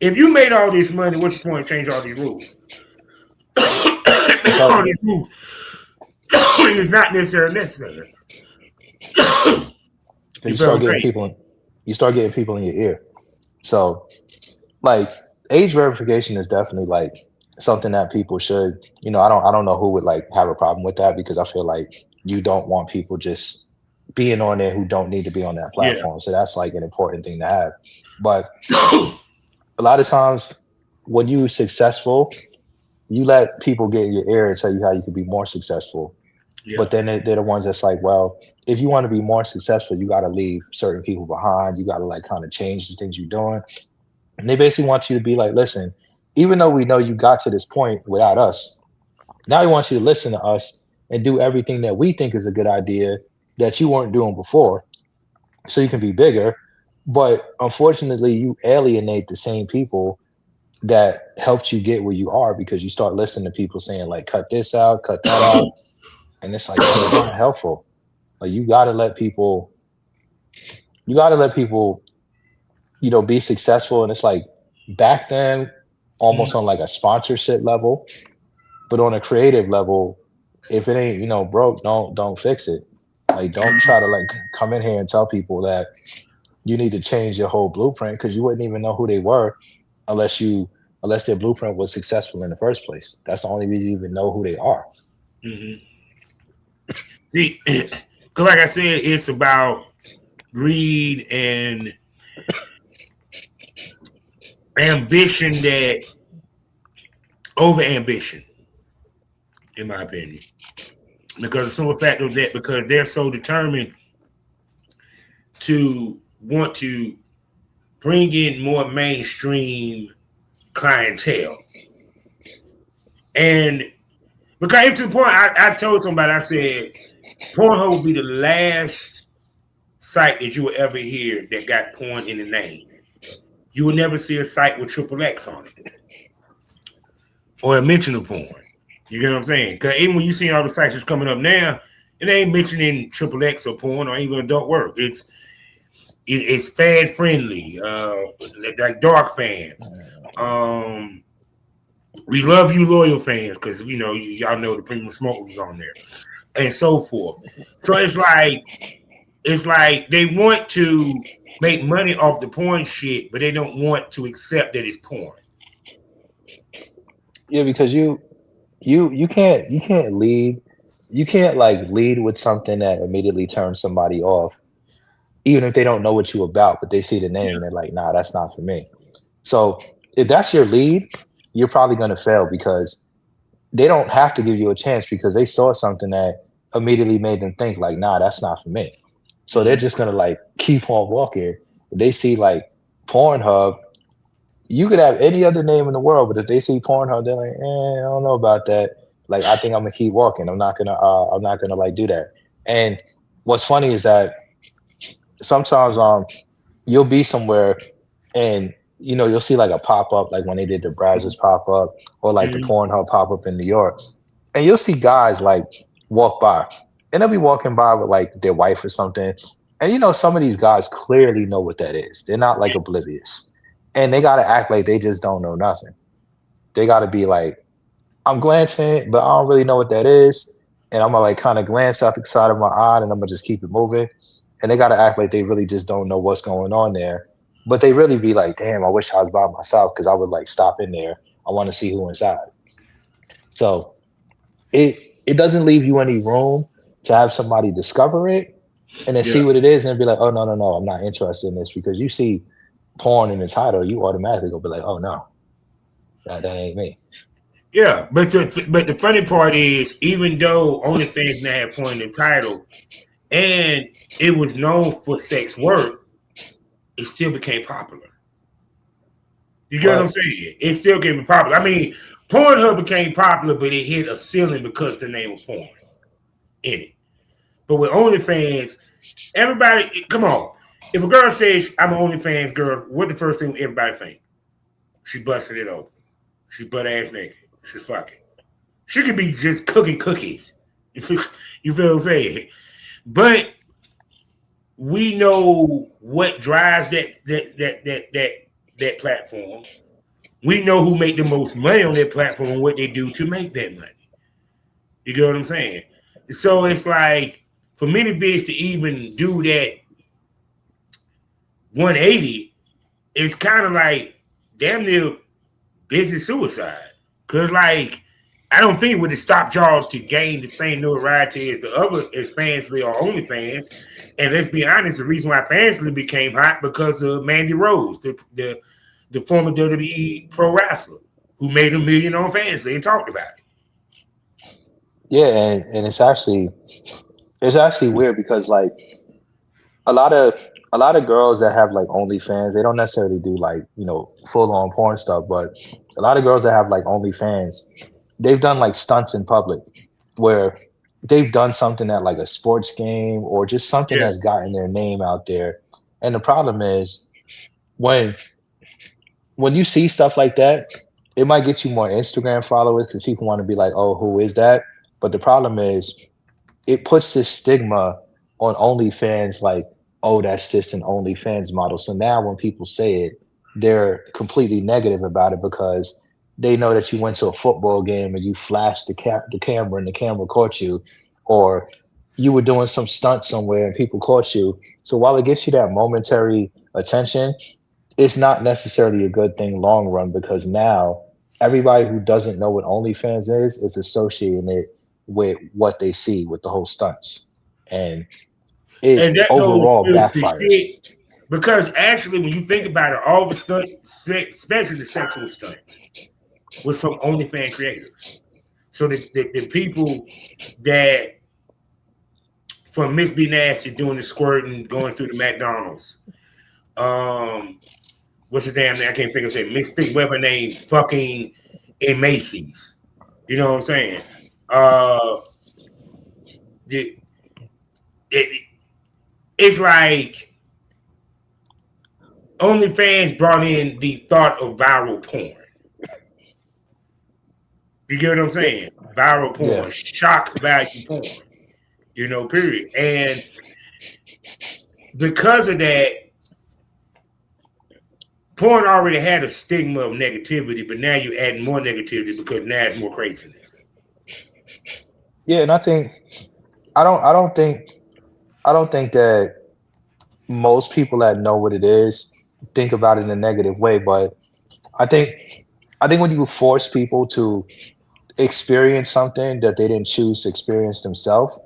if you made all this money, what's the point of changing all these rules? All these rules is not necessarily necessary. You start getting people in your ear. So like age verification is definitely like something that people should, you know, I don't know who would like have a problem with that, because I feel like you don't want people just being on there who don't need to be on that platform. So that's like an important thing to have. But a lot of times when you're successful, you let people get in your ear and tell you how you could be more successful. Yeah. But then they're the ones that's like, well, if you want to be more successful, you got to leave certain people behind. You got to like kind of change the things you're doing. And they basically want you to be like, listen, even though we know you got to this point without us, now we want you to listen to us and do everything that we think is a good idea that you weren't doing before, so you can be bigger. But unfortunately, you alienate the same people that helped you get where you are, because you start listening to people saying like, cut this out, cut that out. And it's like, it's not helpful. Like you gotta let people, you know, be successful. And it's like back then, almost on like a sponsorship level, but on a creative level, if it ain't, you know, broke, don't fix it. Like don't try to like come in here and tell people that you need to change your whole blueprint, because you wouldn't even know who they were unless their blueprint was successful in the first place. That's the only reason you even know who they are. Mm-hmm. See, because like I said, it's about greed and ambition, that over ambition, in my opinion. Because the simple fact of that, because they're so determined to want to bring in more mainstream clientele. And because even to the point, I told somebody, I said, Pornhub will be the last site that you will ever hear that got porn in the name. You will never see a site with XXX on it or a mention of porn. You get what I'm saying? Because even when you see all the sites that's coming up now, it ain't mentioning XXX or porn or even adult work. It's fan friendly, like dark fans. We love you, loyal fans, because you know y'all know the Premium Smoke was on there, and so forth. So it's like they want to make money off the porn shit, but they don't want to accept that it's porn. Yeah, because you can't lead. You can't like lead with something that immediately turns somebody off, even if they don't know what you about, but they see the name and they're like, nah, that's not for me. So if that's your lead, you're probably going to fail, because they don't have to give you a chance, because they saw something that immediately made them think like, nah, that's not for me. So they're just going to like keep on walking. They see like Pornhub, you could have any other name in the world, but if they see Pornhub, they're like, I don't know about that. Like, I think I'm gonna keep walking. I'm not gonna like do that. And what's funny is that sometimes you'll be somewhere and you know you'll see like a pop-up, like when they did the Brazzers pop-up, or like the Pornhub pop-up in New York, and you'll see guys like walk by, and they'll be walking by with like their wife or something, and you know some of these guys clearly know what that is. They're not like oblivious, and they gotta act like they just don't know nothing. they got to be like, I'm glancing, but I don't really know what that is. And I'm gonna like kind of glance out the side of my eye and I'm gonna just keep it moving. And they got to act like they really just don't know what's going on there. But they really be like, damn, I wish I was by myself because I would like stop in there. I want to see who inside. So it doesn't leave you any room to have somebody discover it and then see what it is and be like, oh no, I'm not interested in this because you see porn in the title, you automatically go be like, oh no, that ain't me. Yeah, but the funny part is, even though OnlyFans now have porn in the title, and it was known for sex work, it still became popular. You get what I'm saying? It still became popular. I mean, Pornhub became popular, but it hit a ceiling because the name of porn in it. But with OnlyFans, everybody, come on. If a girl says, I'm an OnlyFans girl, what the first thing everybody think? She busted it open. She's butt ass naked. She's fucking. She could be just cooking cookies. You feel what I'm saying? But we know what drives that platform. We know who make the most money on that platform and what they do to make that money. You get what I'm saying? So it's like for Manyvids to even do that 180, it's kind of like damn near business suicide. Cause like I don't think it would have stopped y'all to gain the same notoriety as the other as Fansly or OnlyFans. And let's be honest, the reason why Fansly became hot because of Mandy Rose, the former WWE pro wrestler who made $1 million on Fansly and talked about it. Yeah, and it's actually weird because like a lot of girls that have like OnlyFans, they don't necessarily do like, you know, full on porn stuff, but a lot of girls that have like OnlyFans, they've done like stunts in public where they've done something at like a sports game or just something that's gotten their name out there. And the problem is when you see stuff like that, it might get you more Instagram followers because people want to be like, oh, who is that? But the problem is it puts this stigma on OnlyFans like, oh, that's just an OnlyFans model. So now when people say it, they're completely negative about it because they know that you went to a football game and you flashed the camera and the camera caught you, or you were doing some stunt somewhere and people caught you. So while it gets you that momentary attention, it's not necessarily a good thing long run because now everybody who doesn't know what OnlyFans is associating it with what they see with the whole stunts. And it overall backfires. Because actually, when you think about it, all the stunts, especially the sexual stunts, was from OnlyFans creators. So the people that from Miss B Nasty doing the squirting, going through the McDonald's, what's the damn name? I can't think of it. Miss Big Weapon name fucking in Macy's. You know what I'm saying? It's like OnlyFans brought in the thought of viral porn. You get what I'm saying? Viral porn, shock value porn, you know, period. And because of that, porn already had a stigma of negativity, but now you're adding more negativity because now it's more craziness. Yeah, and I don't think that most people that know what it is think about it in a negative way, but I think when you force people to experience something that they didn't choose to experience themselves,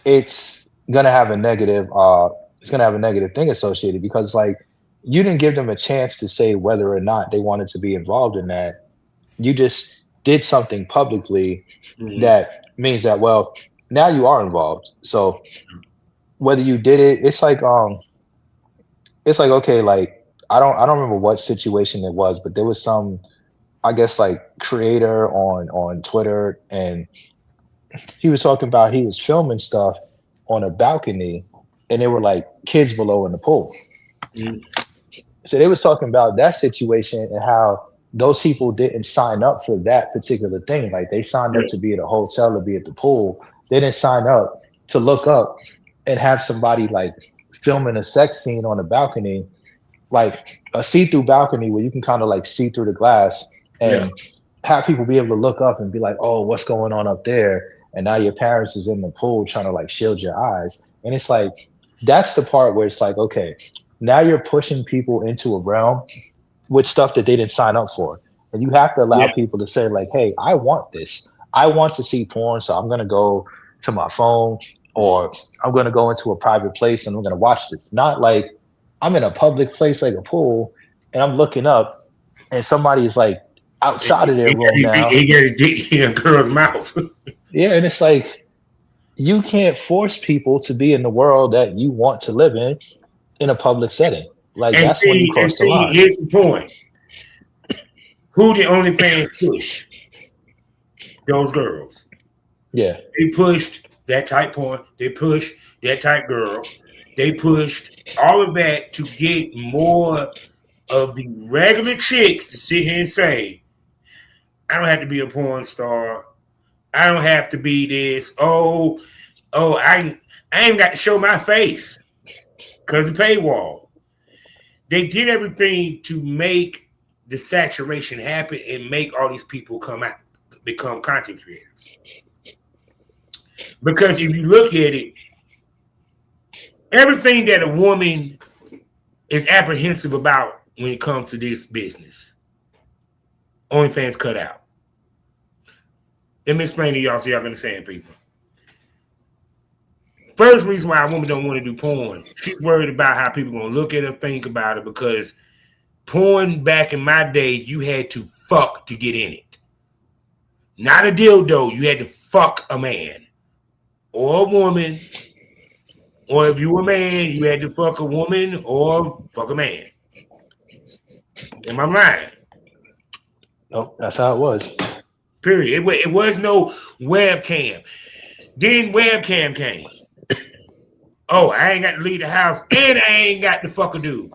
it's gonna have a negative thing associated because like you didn't give them a chance to say whether or not they wanted to be involved in that. You just did something publicly that means that, well, now you are involved. So whether you did it, it's like okay, like I don't remember what situation it was, but there was some, I guess, like creator on Twitter, and he was talking about he was filming stuff on a balcony, and there were like kids below in the pool. So they was talking about that situation and how those people didn't sign up for that particular thing. Like they signed up to be at a hotel, to be at the pool. They didn't sign up to look up and have somebody like filming a sex scene on a balcony, like a see-through balcony where you can kind of like see through the glass and have people be able to look up and be like, oh, what's going on up there? And now your parents is in the pool trying to like shield your eyes. And it's like, that's the part where it's like, okay, now you're pushing people into a realm with stuff that they didn't sign up for. And you have to allow people to say like, hey, I want this. I want to see porn. So I'm going to go to my phone, or I'm going to go into a private place and I'm going to watch this. Not like I'm in a public place like a pool and I'm looking up and somebody's like outside of their room now. He got his dick in a girl's mouth. Yeah, and it's like, you can't force people to be in the world that you want to live in a public setting. Like, and that's see, when you cross the line. Here's the point. Who did OnlyFans push? Those girls. Yeah. They pushed that type porn. They pushed that type girl. They pushed all of that to get more of the regular chicks to sit here and say, I don't have to be a porn star. I don't have to be this. I ain't got to show my face because the paywall. They did everything to make the saturation happen and make all these people come out, become content creators. Because if you look at it, everything that a woman is apprehensive about when it comes to this business, OnlyFans cut out. Let me explain to y'all so y'all understand, people. First reason why a woman don't want to do porn, she's worried about how people going to look at her, think about it, because porn back in my day, you had to fuck to get in it. Not a dildo. You had to fuck a man or a woman, or if you were a man, you had to fuck a woman or fuck a man. Am I lying? Nope, that's how it was. Period. It was no webcam. Then webcam came. Oh, I ain't got to leave the house and I ain't got to fuck a dude.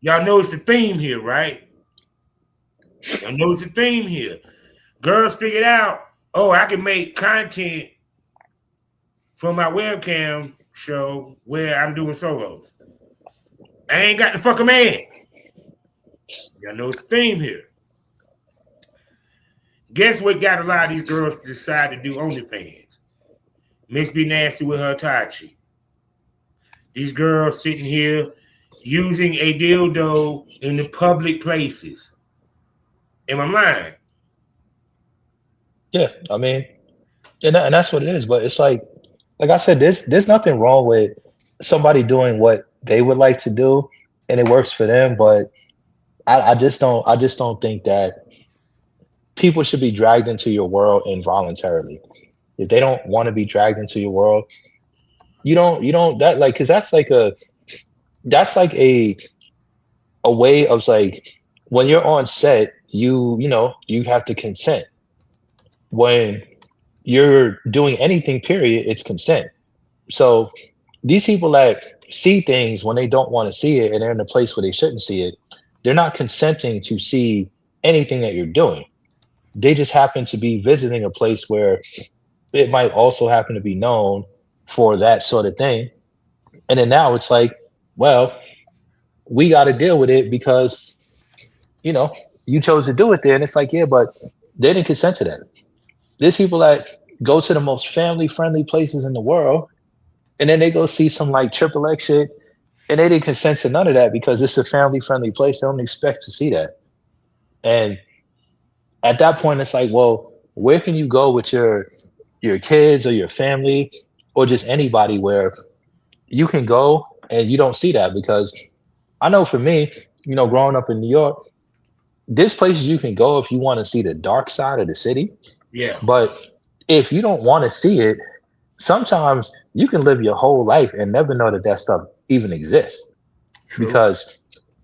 Y'all notice the theme here, right? Y'all notice the theme here. Girls figured out, oh, I can make content for my webcam show where I'm doing solos. I ain't got to fuck a man. Y'all notice the theme here. Guess what got a lot of these girls to decide to do OnlyFans? Miss Be Nasty with her Tachi. These girls sitting here using a dildo in the public places. Am I lying? Yeah, I mean, and that's what it is. But it's like I said, there's nothing wrong with somebody doing what they would like to do, and it works for them. But I just don't think that people should be dragged into your world involuntarily. If they don't want to be dragged into your world, you don't that like, because that's like a way of like, when you're on set, you have to consent. When you're doing anything, period, it's consent. So these people that see things when they don't want to see it and they're in a place where they shouldn't see it, they're not consenting to see anything that you're doing. They just happen to be visiting a place where it might also happen to be known for that sort of thing. And then now it's like, well, we got to deal with it because, you chose to do it there. And it's like, yeah, but they didn't consent to that. There's people that go to the most family-friendly places in the world, and then they go see some like XXX shit, and they didn't consent to none of that because it's a family-friendly place. They don't expect to see that. And at that point, it's like, well, where can you go with your kids or your family or just anybody where you can go and you don't see that? Because I know for me, growing up in New York, there's places you can go if you want to see the dark side of the city. Yeah. But if you don't want to see it, sometimes you can live your whole life and never know that stuff even exists. True. Because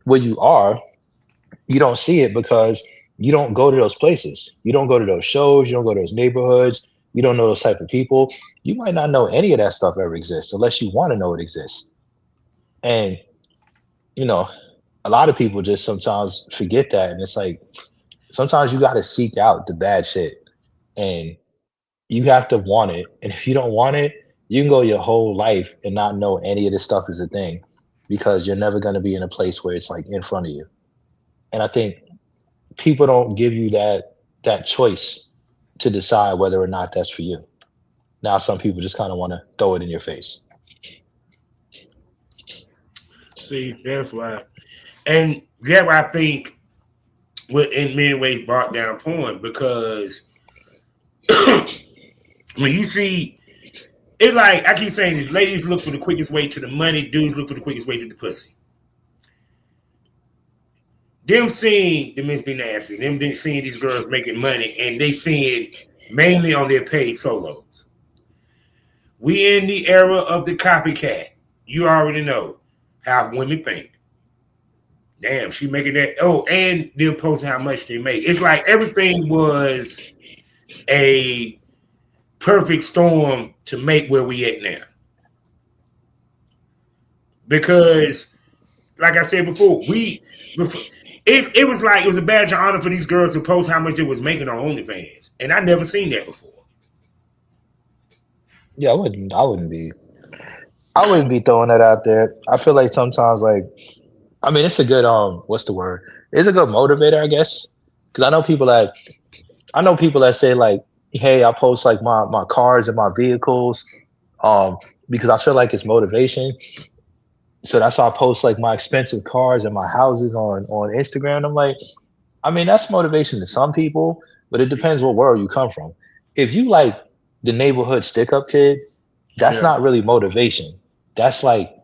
where you are, you don't see it because you don't go to those places. You don't go to those shows. You don't go to those neighborhoods. You don't know those type of people. You might not know any of that stuff ever exists unless you want to know it exists. And, a lot of people just sometimes forget that. And it's like, sometimes you got to seek out the bad shit and you have to want it. And if you don't want it, you can go your whole life and not know any of this stuff is a thing because you're never going to be in a place where it's like in front of you. And I think people don't give you that choice to decide whether or not that's for you. Now some people just kind of want to throw it in your face. See, that's why. And that's why I think what in many ways brought down porn, because when you see it, like I keep saying this, ladies look for the quickest way to the money, dudes look for the quickest way to the pussy. Them seeing the men be nasty, them seeing these girls making money, and they seeing mainly on their paid solos. We in the era of the copycat. You already know how women think. Damn, she making that. Oh, and they'll post how much they make. It's like everything was a perfect storm to make where we at now. Because, like I said before, it was like it was a badge of honor for these girls to post how much they was making on OnlyFans, and I never seen that before. Yeah, I wouldn't be throwing that out there. I feel like sometimes, like, I mean, it's a good what's the word? It's a good motivator, I guess. Because I know people that say like, hey, I post like my cars and my vehicles, because I feel like it's motivation. So that's why I post like my expensive cars and my houses on Instagram. I'm like, I mean, that's motivation to some people, but it depends what world you come from. If you like the neighborhood stick-up kid, that's not really motivation. That's like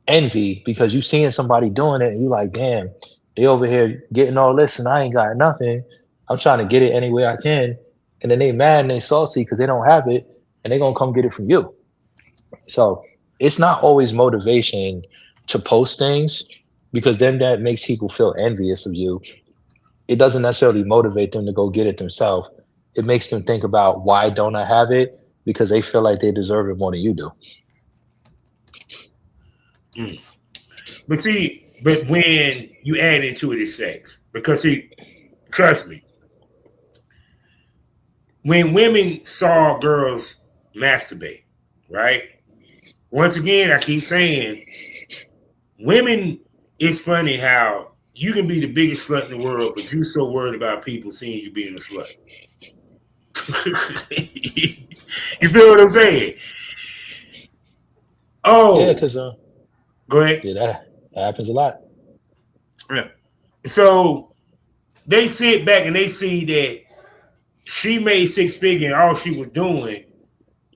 envy, because you seeing somebody doing it and you like, damn, they over here getting all this and I ain't got nothing. I'm trying to get it any way I can. And then they mad and they salty because they don't have it, and they gonna come get it from you. So it's not always motivation to post things, because then that makes people feel envious of you. It doesn't necessarily motivate them to go get it themselves. It makes them think about, why don't I have it? Because they feel like they deserve it more than you do. But when you add into it is sex, because see, trust me, when women saw girls masturbate, right? Once again, I keep saying, women, it's funny how you can be the biggest slut in the world, but you're so worried about people seeing you being a slut. You feel what I'm saying? Oh, Yeah, because go ahead. Yeah, that happens a lot. Yeah. So they sit back and they see that she made 6 figures and all she was doing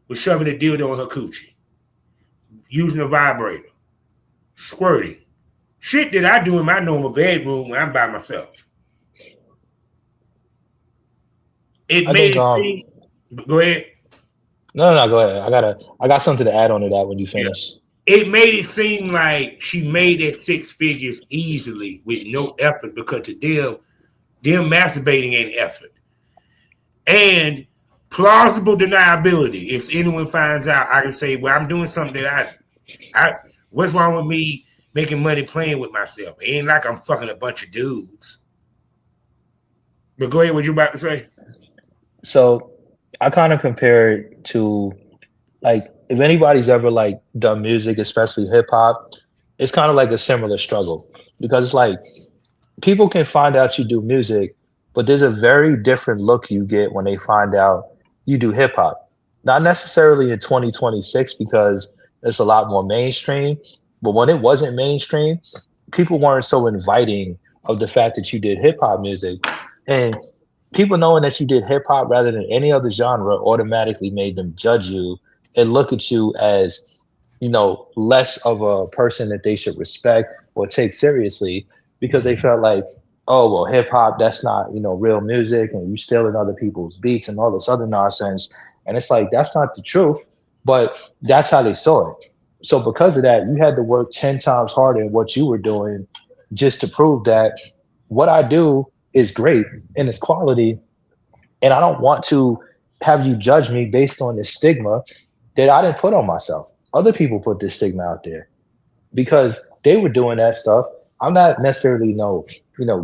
was shoving a dildo in her coochie, using a vibrator, squirting. Shit that I do in my normal bedroom when I'm by myself. It made it seem. Go ahead. No, go ahead. I got something to add on to that when you finish. Yeah. It made it seem like she made that 6 figures easily with no effort, because to them masturbating ain't effort. And plausible deniability. If anyone finds out, I can say, well, I'm doing something that I what's wrong with me making money playing with myself? It ain't like I'm fucking a bunch of dudes. But go ahead, what you about to say? So I kind of compare it to, like, if anybody's ever like done music, especially hip hop, it's kind of like a similar struggle, because it's like people can find out you do music, but there's a very different look you get when they find out you do hip hop. Not necessarily in 2026, because it's a lot more mainstream, but when it wasn't mainstream, people weren't so inviting of the fact that you did hip hop music. And people knowing that you did hip hop rather than any other genre automatically made them judge you and look at you as, you know, less of a person that they should respect or take seriously, because they felt like, oh, well, hip hop, that's not, you know, real music, and you stealing other people's beats and all this other nonsense. And it's like, that's not the truth, but that's how they saw it. So because of that, you had to work 10 times harder than what you were doing just to prove that what I do is great and it's quality. And I don't want to have you judge me based on this stigma that I didn't put on myself. Other people put this stigma out there because they were doing that stuff. I'm not necessarily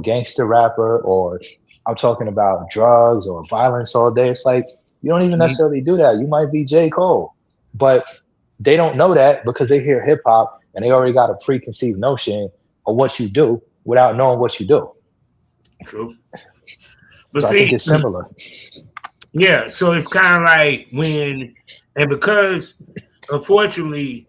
gangster rapper, or I'm talking about drugs or violence all day. It's like, you don't even necessarily do that. You might be J. Cole, but they don't know that because they hear hip hop and they already got a preconceived notion of what you do without knowing what you do. True. But So see, I think it's similar. yeah, so it's kind of like and because unfortunately,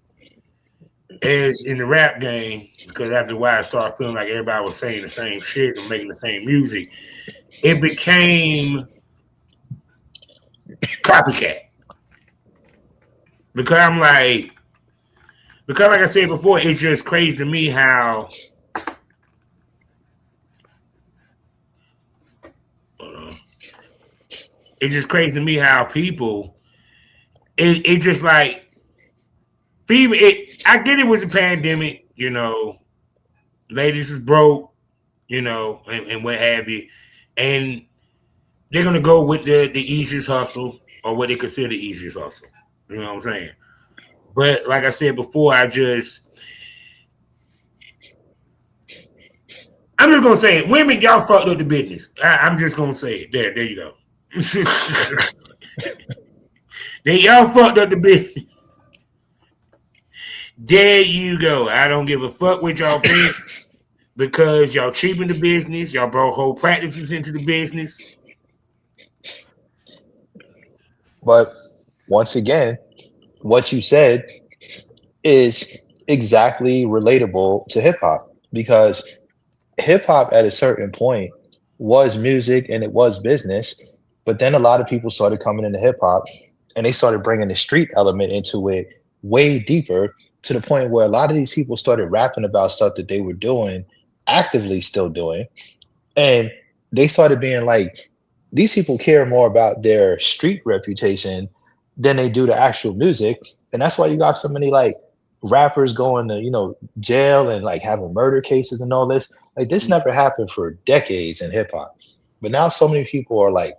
as in the rap game, because after a while I started feeling like everybody was saying the same shit and making the same music, it became copycat. Because like I said before, it's just crazy to me how it's just crazy to me how people it just like female. I get it was a pandemic, ladies is broke, and what have you, and they're gonna go with the easiest hustle or what they consider the easiest hustle. You know what I'm saying? But like I said before, I'm just gonna say it. Women, y'all fucked up the business. I'm just gonna say it. There you go. Y'all fucked up the business. There you go. I don't give a fuck what y'all think because y'all cheapened the business. Y'all brought whole practices into the business. But once again, what you said is exactly relatable to hip hop because hip hop at a certain point was music and it was business. But then a lot of people started coming into hip hop and they started bringing the street element into it way deeper to the point where a lot of these people started rapping about stuff that they were doing, actively still doing. And they started being like, these people care more about their street reputation than they do the actual music. And that's why you got so many like rappers going to, jail and like having murder cases and all this. Like this never happened for decades in hip hop. But now so many people are like,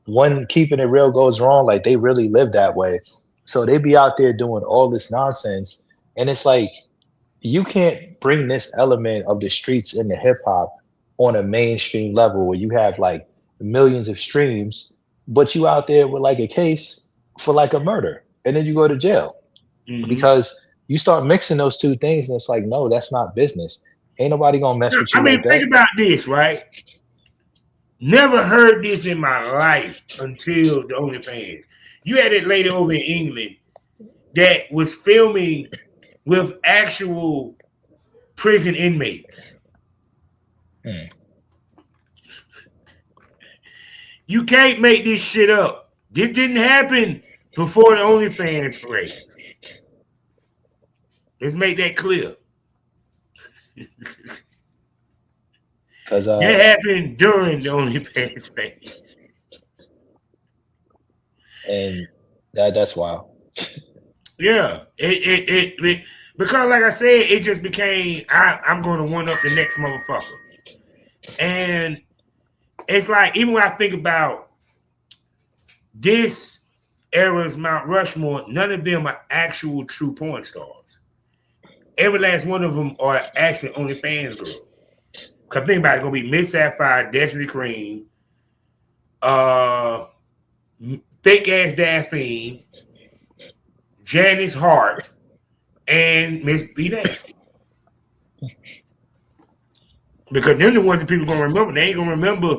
when keeping it real goes wrong, like they really live that way. So they be out there doing all this nonsense. And it's like, you can't bring this element of the streets into hip hop on a mainstream level where you have like millions of streams, but you out there with like a case for like a murder and then you go to jail because you start mixing those two things and it's like, no, that's not business. Ain't nobody gonna mess with you. Think about this, right? Never heard this in my life until the Onlyfans. You had that lady over in England that was filming with actual prison inmates. You can't make this shit up. This didn't happen before the Onlyfans phase. Let's make that clear. It happened during the Onlyfans phase. And that's wild. Yeah. It because like I said, it just became I'm going to one up the next motherfucker. And it's like, even when I think about this era's Mount Rushmore, none of them are actual true porn stars. Every last one of them are actually OnlyFans girls. Because think about it, it's going to be Miss Sapphire, Destiny Cream, Thick Ass Daphne, Janice Hart, and Miss B Nasty. Because they're the ones that people gonna remember. They ain't gonna remember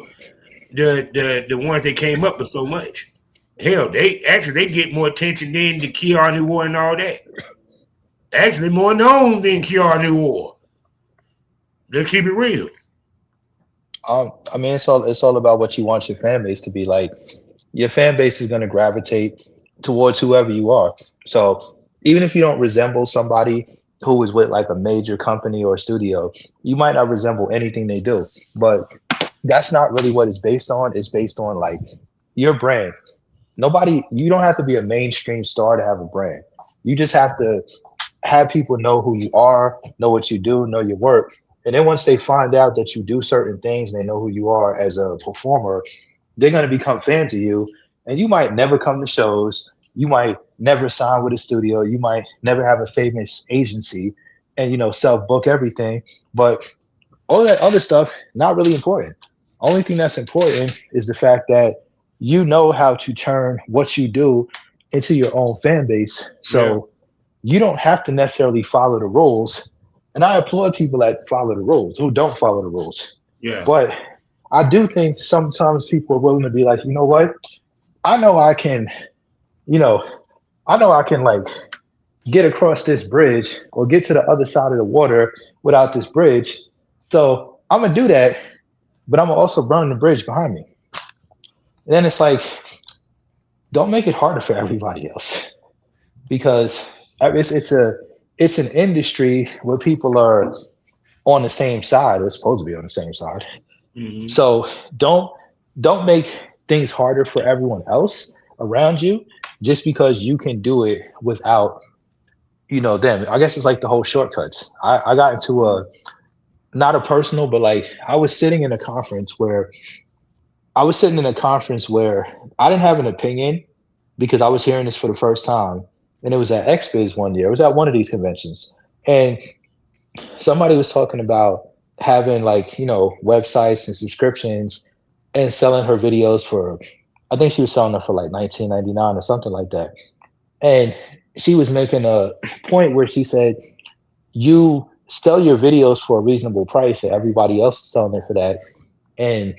the ones that came up with so much. Hell, they get more attention than the Keanu War and all that. Actually, more known than Keanu War. Let's keep it real. I mean, it's all about what you want your fan base to be like. Your fan base is gonna gravitate towards whoever you are. So even if you don't resemble somebody who is with like a major company or studio, you might not resemble anything they do, but that's not really what it's based on. It's based on like your brand. You don't have to be a mainstream star to have a brand. You just have to have people know who you are, know what you do, know your work. And then once they find out that you do certain things and they know who you are as a performer, they're going to become fans of you. And you might never come to shows. You might never sign with a studio. You might never have a famous agency and, self-book everything. But all that other stuff, not really important. Only thing that's important is the fact that you know how to turn what you do into your own fan base. So you don't have to necessarily follow the rules. And I applaud people that follow the rules, who don't follow the rules. Yeah. But I do think sometimes people are willing to be like, you know what? I know I can, you know, I know I can like get across this bridge or get to the other side of the water without this bridge. So I'm gonna do that, but I'm gonna also burn the bridge behind me. And then it's like, don't make it harder for everybody else because it's an industry where people are on the same side. They're supposed to be on the same side. Mhm. So don't make things harder for everyone else around you just because you can do it without them. I guess it's like the whole shortcuts. I got into a not a personal, but like I was sitting in a conference where I didn't have an opinion because I was hearing this for the first time. And it was at XBiz one year. It was at one of these conventions. And somebody was talking about having like, websites and subscriptions and selling her videos for, I think she was selling them for like $19.99 or something like that. And she was making a point where she said, you sell your videos for a reasonable price and everybody else is selling it for that. And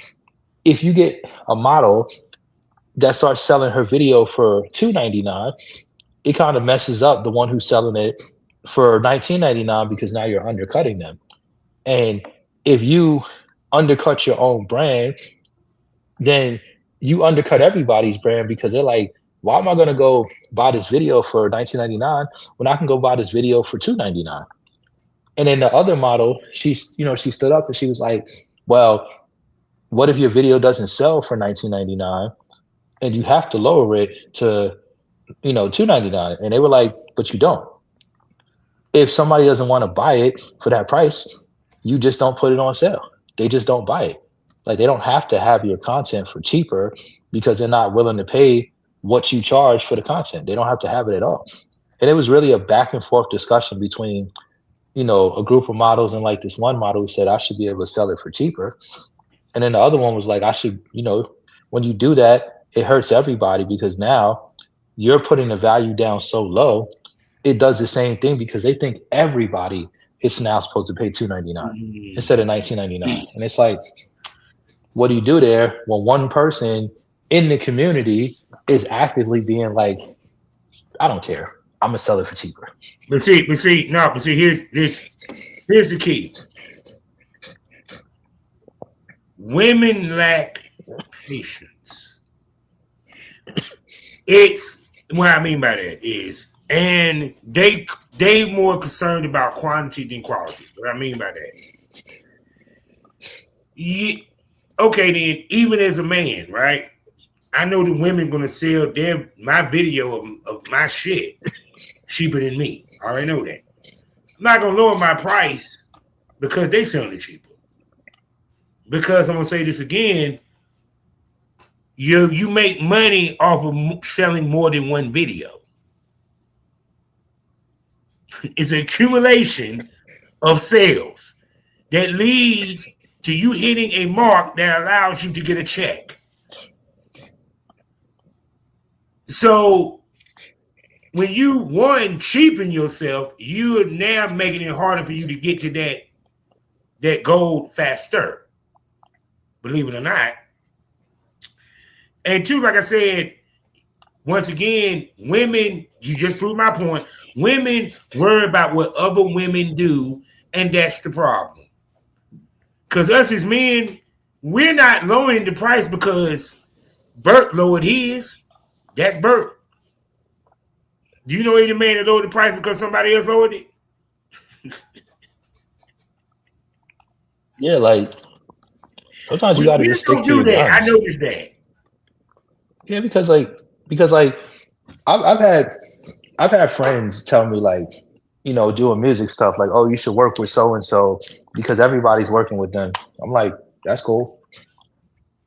if you get a model that starts selling her video for $2.99, it kind of messes up the one who's selling it for $19.99 because now you're undercutting them. And if you undercut your own brand, then you undercut everybody's brand because they're like, why am I going to go buy this video for $19.99 when I can go buy this video for $2.99? And then the other model, she stood up and she was like, well, what if your video doesn't sell for $19.99 and you have to lower it to, $2.99? And they were like, but you don't. If somebody doesn't want to buy it for that price, you just don't put it on sale. They just don't buy it. Like they don't have to have your content for cheaper because they're not willing to pay what you charge for the content. They don't have to have it at all. And it was really a back and forth discussion between, a group of models and like this one model who said I should be able to sell it for cheaper. And then the other one was like, I should, when you do that, it hurts everybody because now you're putting the value down so low, it does the same thing because they think everybody is now supposed to pay $2.99 instead of $19.99. And it's like, what do you do there when one person in the community is actively being like, I don't care, I'm gonna sell it for cheaper. But see, here's the key. Women lack patience. It's what I mean by that is, and they more concerned about quantity than quality. What I mean by that. Yeah, okay, then even as a man, right? I know the women gonna sell my video of my shit cheaper than me. I already know that. I'm not gonna lower my price because they selling it cheaper. Because I'm gonna say this again, you make money off of selling more than one video. It's an accumulation of sales that leads to you hitting a mark that allows you to get a check. So when you cheapen yourself, you are now making it harder for you to get to that goal faster. Believe it or not. And two, like I said, once again, women, you just proved my point. Women worry about what other women do, and that's the problem. Because us as men, we're not lowering the price because Burke lowered his. That's Burke. Do you know any man that lowered the price because somebody else lowered it? Yeah, like sometimes you got to just stick to your guns. I noticed that. Yeah, because I've had friends tell me like, doing music stuff like, oh, you should work with so and so because everybody's working with them. I'm like, that's cool.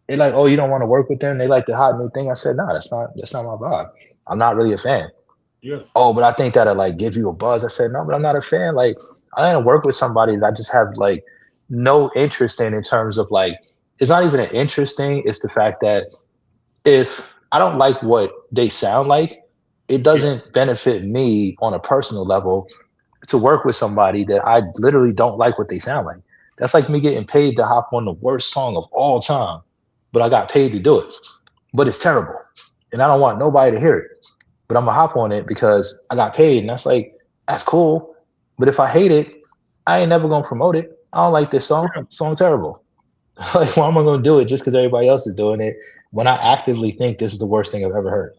They're like, oh, you don't want to work with them? They like the hot new thing. I said, no, that's not my vibe. I'm not really a fan. Yeah. Oh, but I think that'll like give you a buzz. I said, no, but I'm not a fan. Like, I didn't work with somebody that I just have like no interest in terms of like, it's not even an interest thing. It's the fact that if I don't like what they sound like, it doesn't benefit me on a personal level to work with somebody that I literally don't like what they sound like. That's like me getting paid to hop on the worst song of all time, but I got paid to do it. But it's terrible, and I don't want nobody to hear it. But I'm gonna hop on it because I got paid, and that's cool. But if I hate it, I ain't never gonna promote it. I don't like this song. Song terrible. Like, why am I gonna do it just because everybody else is doing it when I actively think this is the worst thing I've ever heard?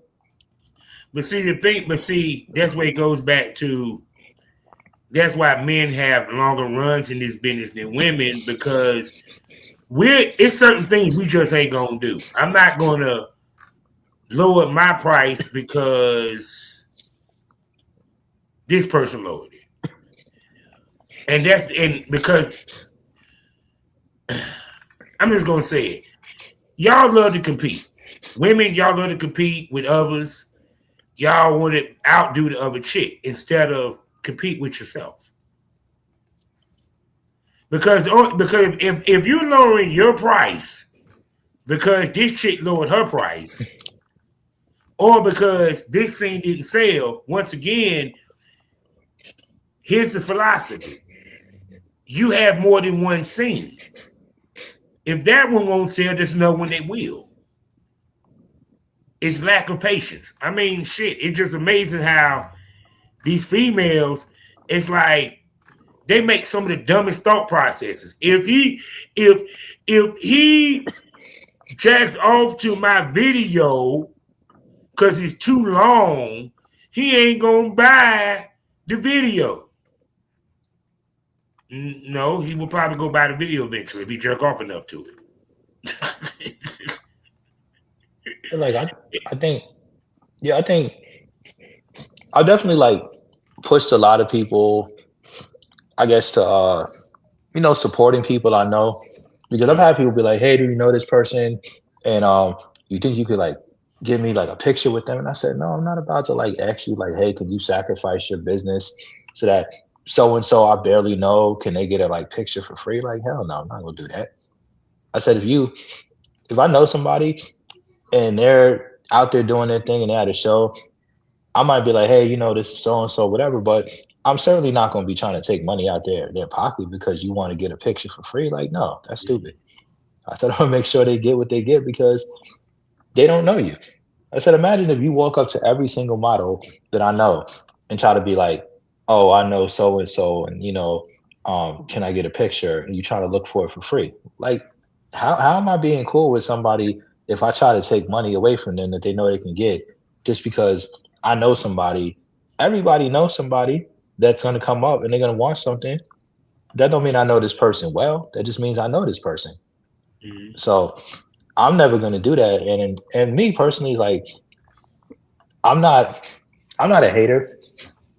But see, that's where it goes back to. That's why men have longer runs in this business than women, because it's certain things we just ain't gonna do. I'm not gonna lower my price because this person lowered it, and because I'm just gonna say it. Y'all love to compete. Women, y'all love to compete with others. Y'all want to outdo the other chick instead of compete with yourself. Because if you're lowering your price because this chick lowered her price, or because this thing didn't sell, once again, here's the philosophy. You have more than one scene. If that one won't sell, there's another one that will. It's lack of patience. I mean, shit, it's just amazing how these females, it's like they make some of the dumbest thought processes. If he jacks off to my video because it's too long, he ain't gonna buy the video. No, he will probably go buy the video eventually if he jerk off enough to it. Like I think I definitely like pushed a lot of people, I guess, to supporting people I know, because I've had people be like, hey, do you know this person? And you think you could like give me like a picture with them? And I said, no, I'm not about to like ask you like, hey, could you sacrifice your business so that so and so I barely know, can they get a like picture for free? Like, hell no, I'm not gonna do that. I said, if I know somebody and they're out there doing their thing and they're at a show, I might be like, hey, this is so and so, whatever. But I'm certainly not going to be trying to take money out their pocket because you want to get a picture for free. Like, no, that's stupid. I said, I want to make sure they get what they get because they don't know you. I said, imagine if you walk up to every single model that I know and try to be like, oh, I know so and so, and can I get a picture? And you try to look for it for free. Like, how am I being cool with somebody if I try to take money away from them that they know they can get just because I know somebody? Everybody knows somebody that's going to come up and they're going to want something. That don't mean I know this person well. That just means I know this person. Mm-hmm. So I'm never going to do that. And me personally, like, I'm not a hater.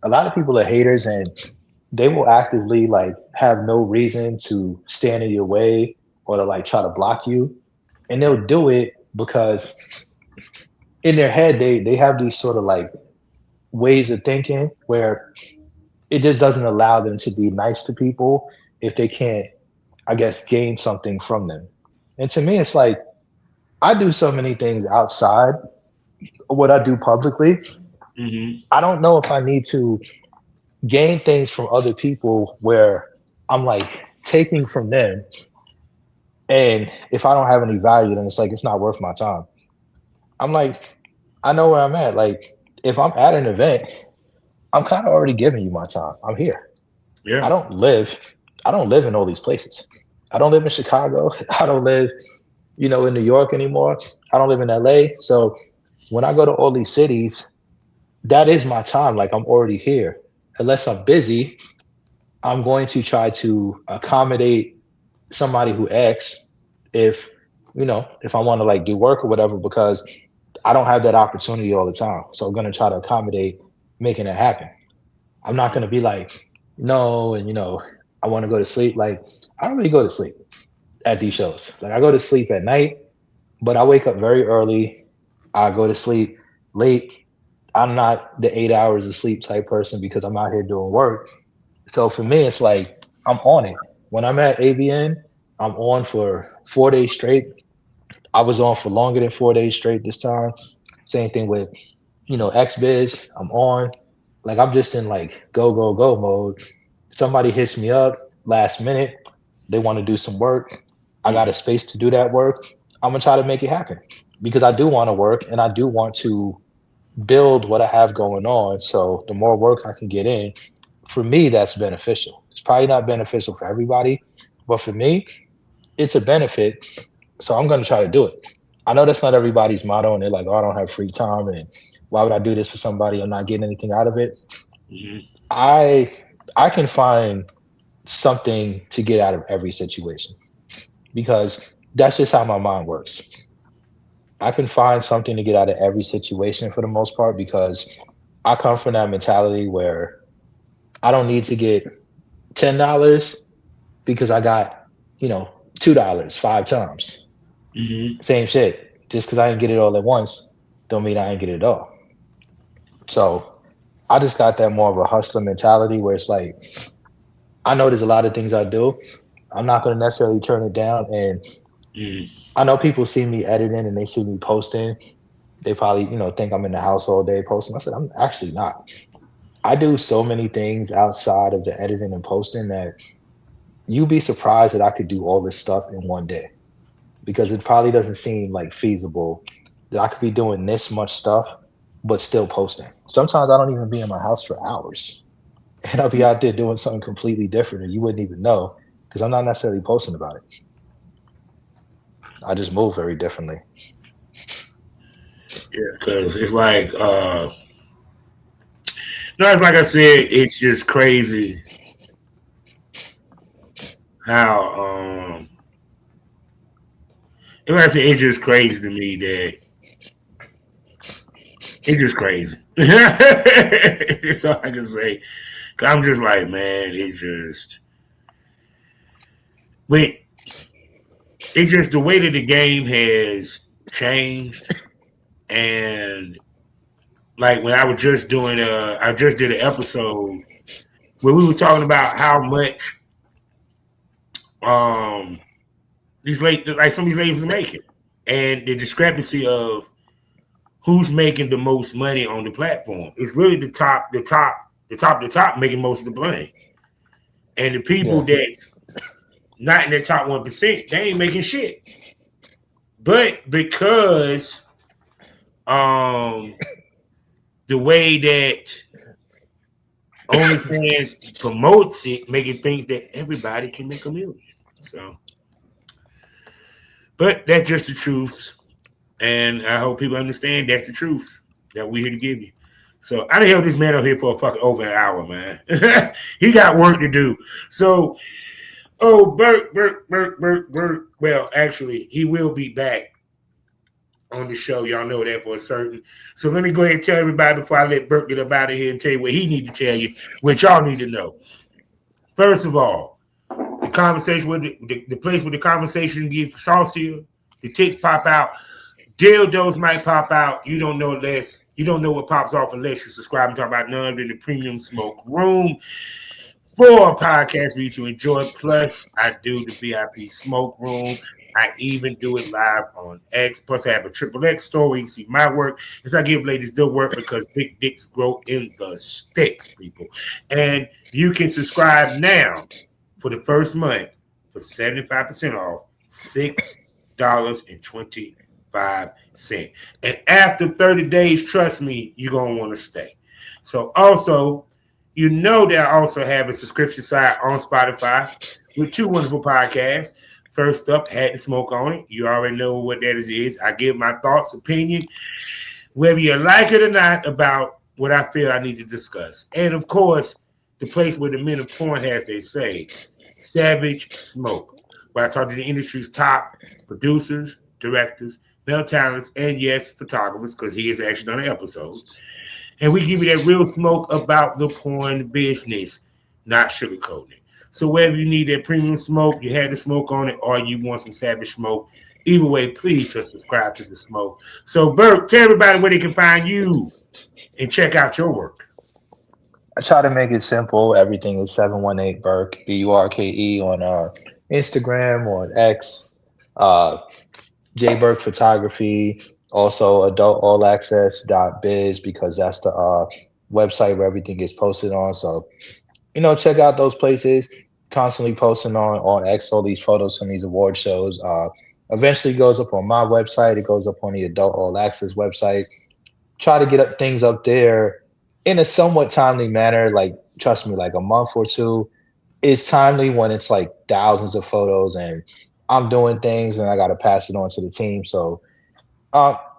A lot of people are haters and they will actively like have no reason to stand in your way or to like try to block you. And they'll do it because in their head, they have these sort of like ways of thinking where it just doesn't allow them to be nice to people if they can't, I guess, gain something from them. And to me, it's like, I do so many things outside of what I do publicly. Mm-hmm. I don't know if I need to gain things from other people where I'm like taking from them. And if I don't have any value, then it's like, it's not worth my time. I'm like, I know where I'm at. Like, if I'm at an event, I'm kind of already giving you my time. I'm here. Yeah. I don't live in all these places. I don't live in Chicago. I don't live, in New York anymore. I don't live in LA. So when I go to all these cities, that is my time. Like, I'm already here. Unless I'm busy, I'm going to try to accommodate somebody who asks if I want to like do work or whatever, because I don't have that opportunity all the time. So I'm going to try to accommodate making it happen. I'm not going to be like, no, and I want to go to sleep. Like, I don't really go to sleep at these shows. Like, I go to sleep at night, but I wake up very early. I go to sleep late. I'm not the 8 hours of sleep type person because I'm out here doing work. So for me, it's like, I'm on it. When I'm at AVN, I'm on for 4 days straight. I was on for longer than 4 days straight this time. Same thing with, XBiz. I'm on. Like, I'm just in like go, go, go mode. Somebody hits me up last minute. they want to do some work. I got a space to do that work. I'm gonna try to make it happen because I do want to work and I do want to build what I have going on. So the more work I can get in, for me, that's beneficial. It's probably not beneficial for everybody, but for me, it's a benefit. So I'm going to try to do it. I know that's not everybody's motto, and they're like, "Oh, I don't have free time, and why would I do this for somebody? I'm not getting anything out of it." Mhm. I can find something to get out of every situation because that's just how my mind works. I can find something to get out of every situation for the most part because I come from that mentality where I don't need to get $10 because I got, $2 5 times. Mhm. Same shit. Just because I didn't get it all at once, don't mean I didn't get it all. So I just got that more of a hustler mentality where it's like, I know there's a lot of things I do. I'm not going to necessarily turn it down. And Mhm. I know people see me editing and they see me posting. They probably, think I'm in the house all day posting. I said, I'm actually not. I do so many things outside of the editing and posting that you'd be surprised that I could do all this stuff in one day because it probably doesn't seem like feasible that I could be doing this much stuff but still posting. Sometimes I don't even be in my house for hours and I'll be out there doing something completely different and you wouldn't even know because I'm not necessarily posting about it. I just move very differently. Yeah, because it's like, no, it's like I said, it's just crazy how, like I said, it's just crazy to me that it's just crazy. That's all I can say. 'Cause I'm just like, man, wait, it's just the way that the game has changed. And like when I was just doing, I just did an episode where we were talking about how much, um, like some of these ladies are making, and the discrepancy of who's making the most money on the platform. It's really the top making most of the money, and the people Yeah. that's not in the top 1%, they ain't making shit. But because the way that OnlyFans promotes it, making things that everybody can make a million. So, but that's just the truth. And I hope people understand that's the truth that we're here to give you. So I done held this man up here for a fucking over an hour, man. He got work to do. So, Burke. Well, actually, he will be back on the show. Y'all know that for a certain. So let me go ahead and tell everybody before I let Burke get up out of here and tell you what he need to tell you, what y'all need to know. First of all, the conversation with the place where the conversation gets saucier, the tits pop out. Dildos might pop out. You don't know less. You don't know what pops off unless you subscribe and talk about none other than the Premium Smoke Room for a podcast for you to enjoy. Plus, I do the VIP Smoke Room. I even do it live on X. Plus, I have a Triple X store where you can see my work as I give ladies the work because big dicks grow in the sticks, people. And you can subscribe now for the first month for 75% off, $6.25. And after 30 days, trust me, you're going to want to stay. So also, you know that I also have a subscription site on Spotify with two wonderful podcasts. First up, Had to Smoke On It. You already know what that is. I give my thoughts, opinion, whether you like it or not, about what I feel I need to discuss. And of course, the place where the men of porn have they say, Savage Smoke, where I talk to the industry's top producers, directors, male talents, and yes, photographers, because he has actually done an episode. And we give you that real smoke about the porn business, not sugarcoating it. So whether you need that premium smoke, you had the smoke on it, or you want some Savage Smoke, either way, please just subscribe to the smoke. So Burke, tell everybody where they can find you and check out your work. I try to make it simple. Everything is 718 Burke, Burke on Instagram, on X, J Burke Photography, also adultallaccess.biz because that's the website where everything gets posted on. So, check out those places. constantly posting on X all these photos from these award shows. Eventually goes up on my website. It goes up on the Adult All Access website. Try to get up things up there in a somewhat timely manner. Like, trust me, like a month or two is timely when it's like thousands of photos and I'm doing things and I got to pass it on to the team. So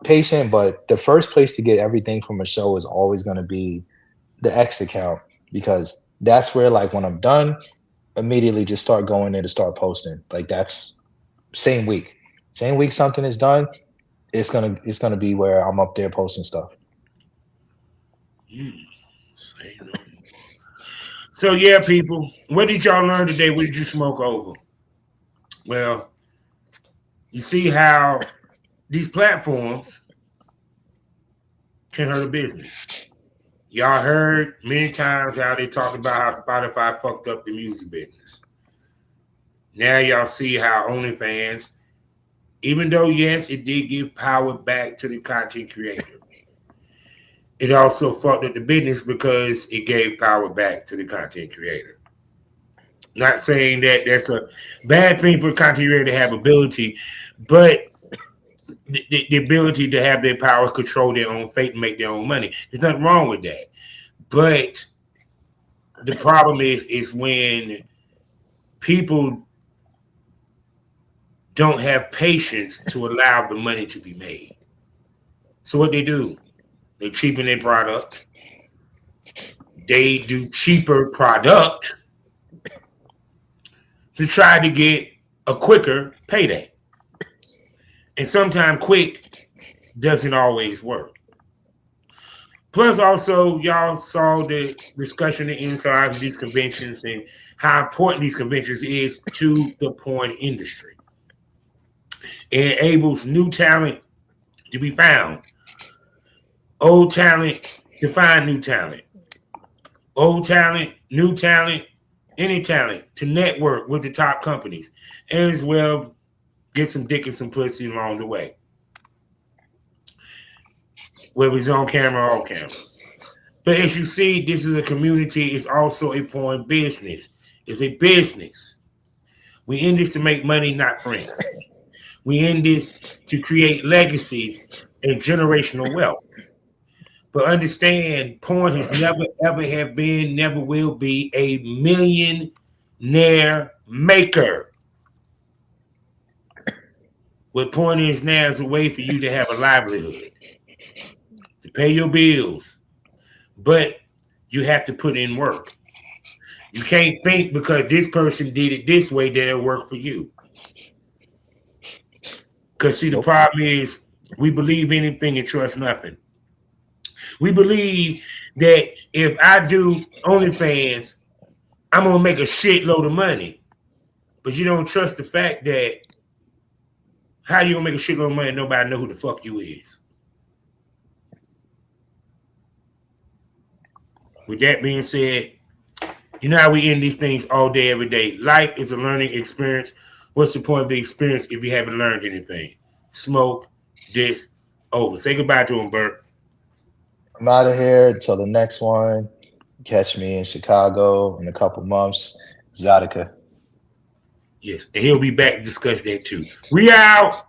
patient, but the first place to get everything from a show is always going to be the X account, because that's where, like, when I'm done, immediately just start going there to start posting. Like, that's same week something is done, it's gonna be where I'm up there posting stuff. So yeah, people, what did y'all learn today? What did you smoke over? Well, you see how these platforms can hurt a business. Y'all heard many times how they talked about how Spotify fucked up the music business. Now y'all see how OnlyFans, even though, yes, it did give power back to the content creator, it also fucked up the business because it gave power back to the content creator. Not saying that that's a bad thing for a content creator to have ability, but the ability to have their power, control their own fate, and make their own money. There's nothing wrong with that. But the problem is when people don't have patience to allow the money to be made. So what they do, they cheapen their product. They do cheaper product to try to get a quicker payday. And sometimes quick doesn't always work. Plus, also, y'all saw the discussion inside of these conventions and how important these conventions is to the porn industry. It enables new talent to be found, old talent to find new talent, old talent, new talent, any talent to network with the top companies, and as well get some dick and some pussy along the way. Whether it's on camera or off camera. But as you see, this is a community. It's also a porn business. It's a business. We in this to make money, not friends. We in this to create legacies and generational wealth. But understand, porn has never, ever have been, never will be a millionaire maker. What porn is now is a way for you to have a livelihood, to pay your bills. But you have to put in work. You can't think because this person did it this way that it'll work for you. Because see, the problem is we believe anything and trust nothing. We believe that if I do OnlyFans, I'm going to make a shitload of money. But you don't trust the fact that how you going to make a shitload of money and nobody know who the fuck you is. With that being said, you know how we end these things all day, every day. Life is a learning experience. What's the point of the experience if you haven't learned anything? Smoke this over. Say goodbye to him, Burke. I'm out of here until the next one. Catch me in Chicago in a couple months. Zadika. Yes, and he'll be back to discuss that too. We out.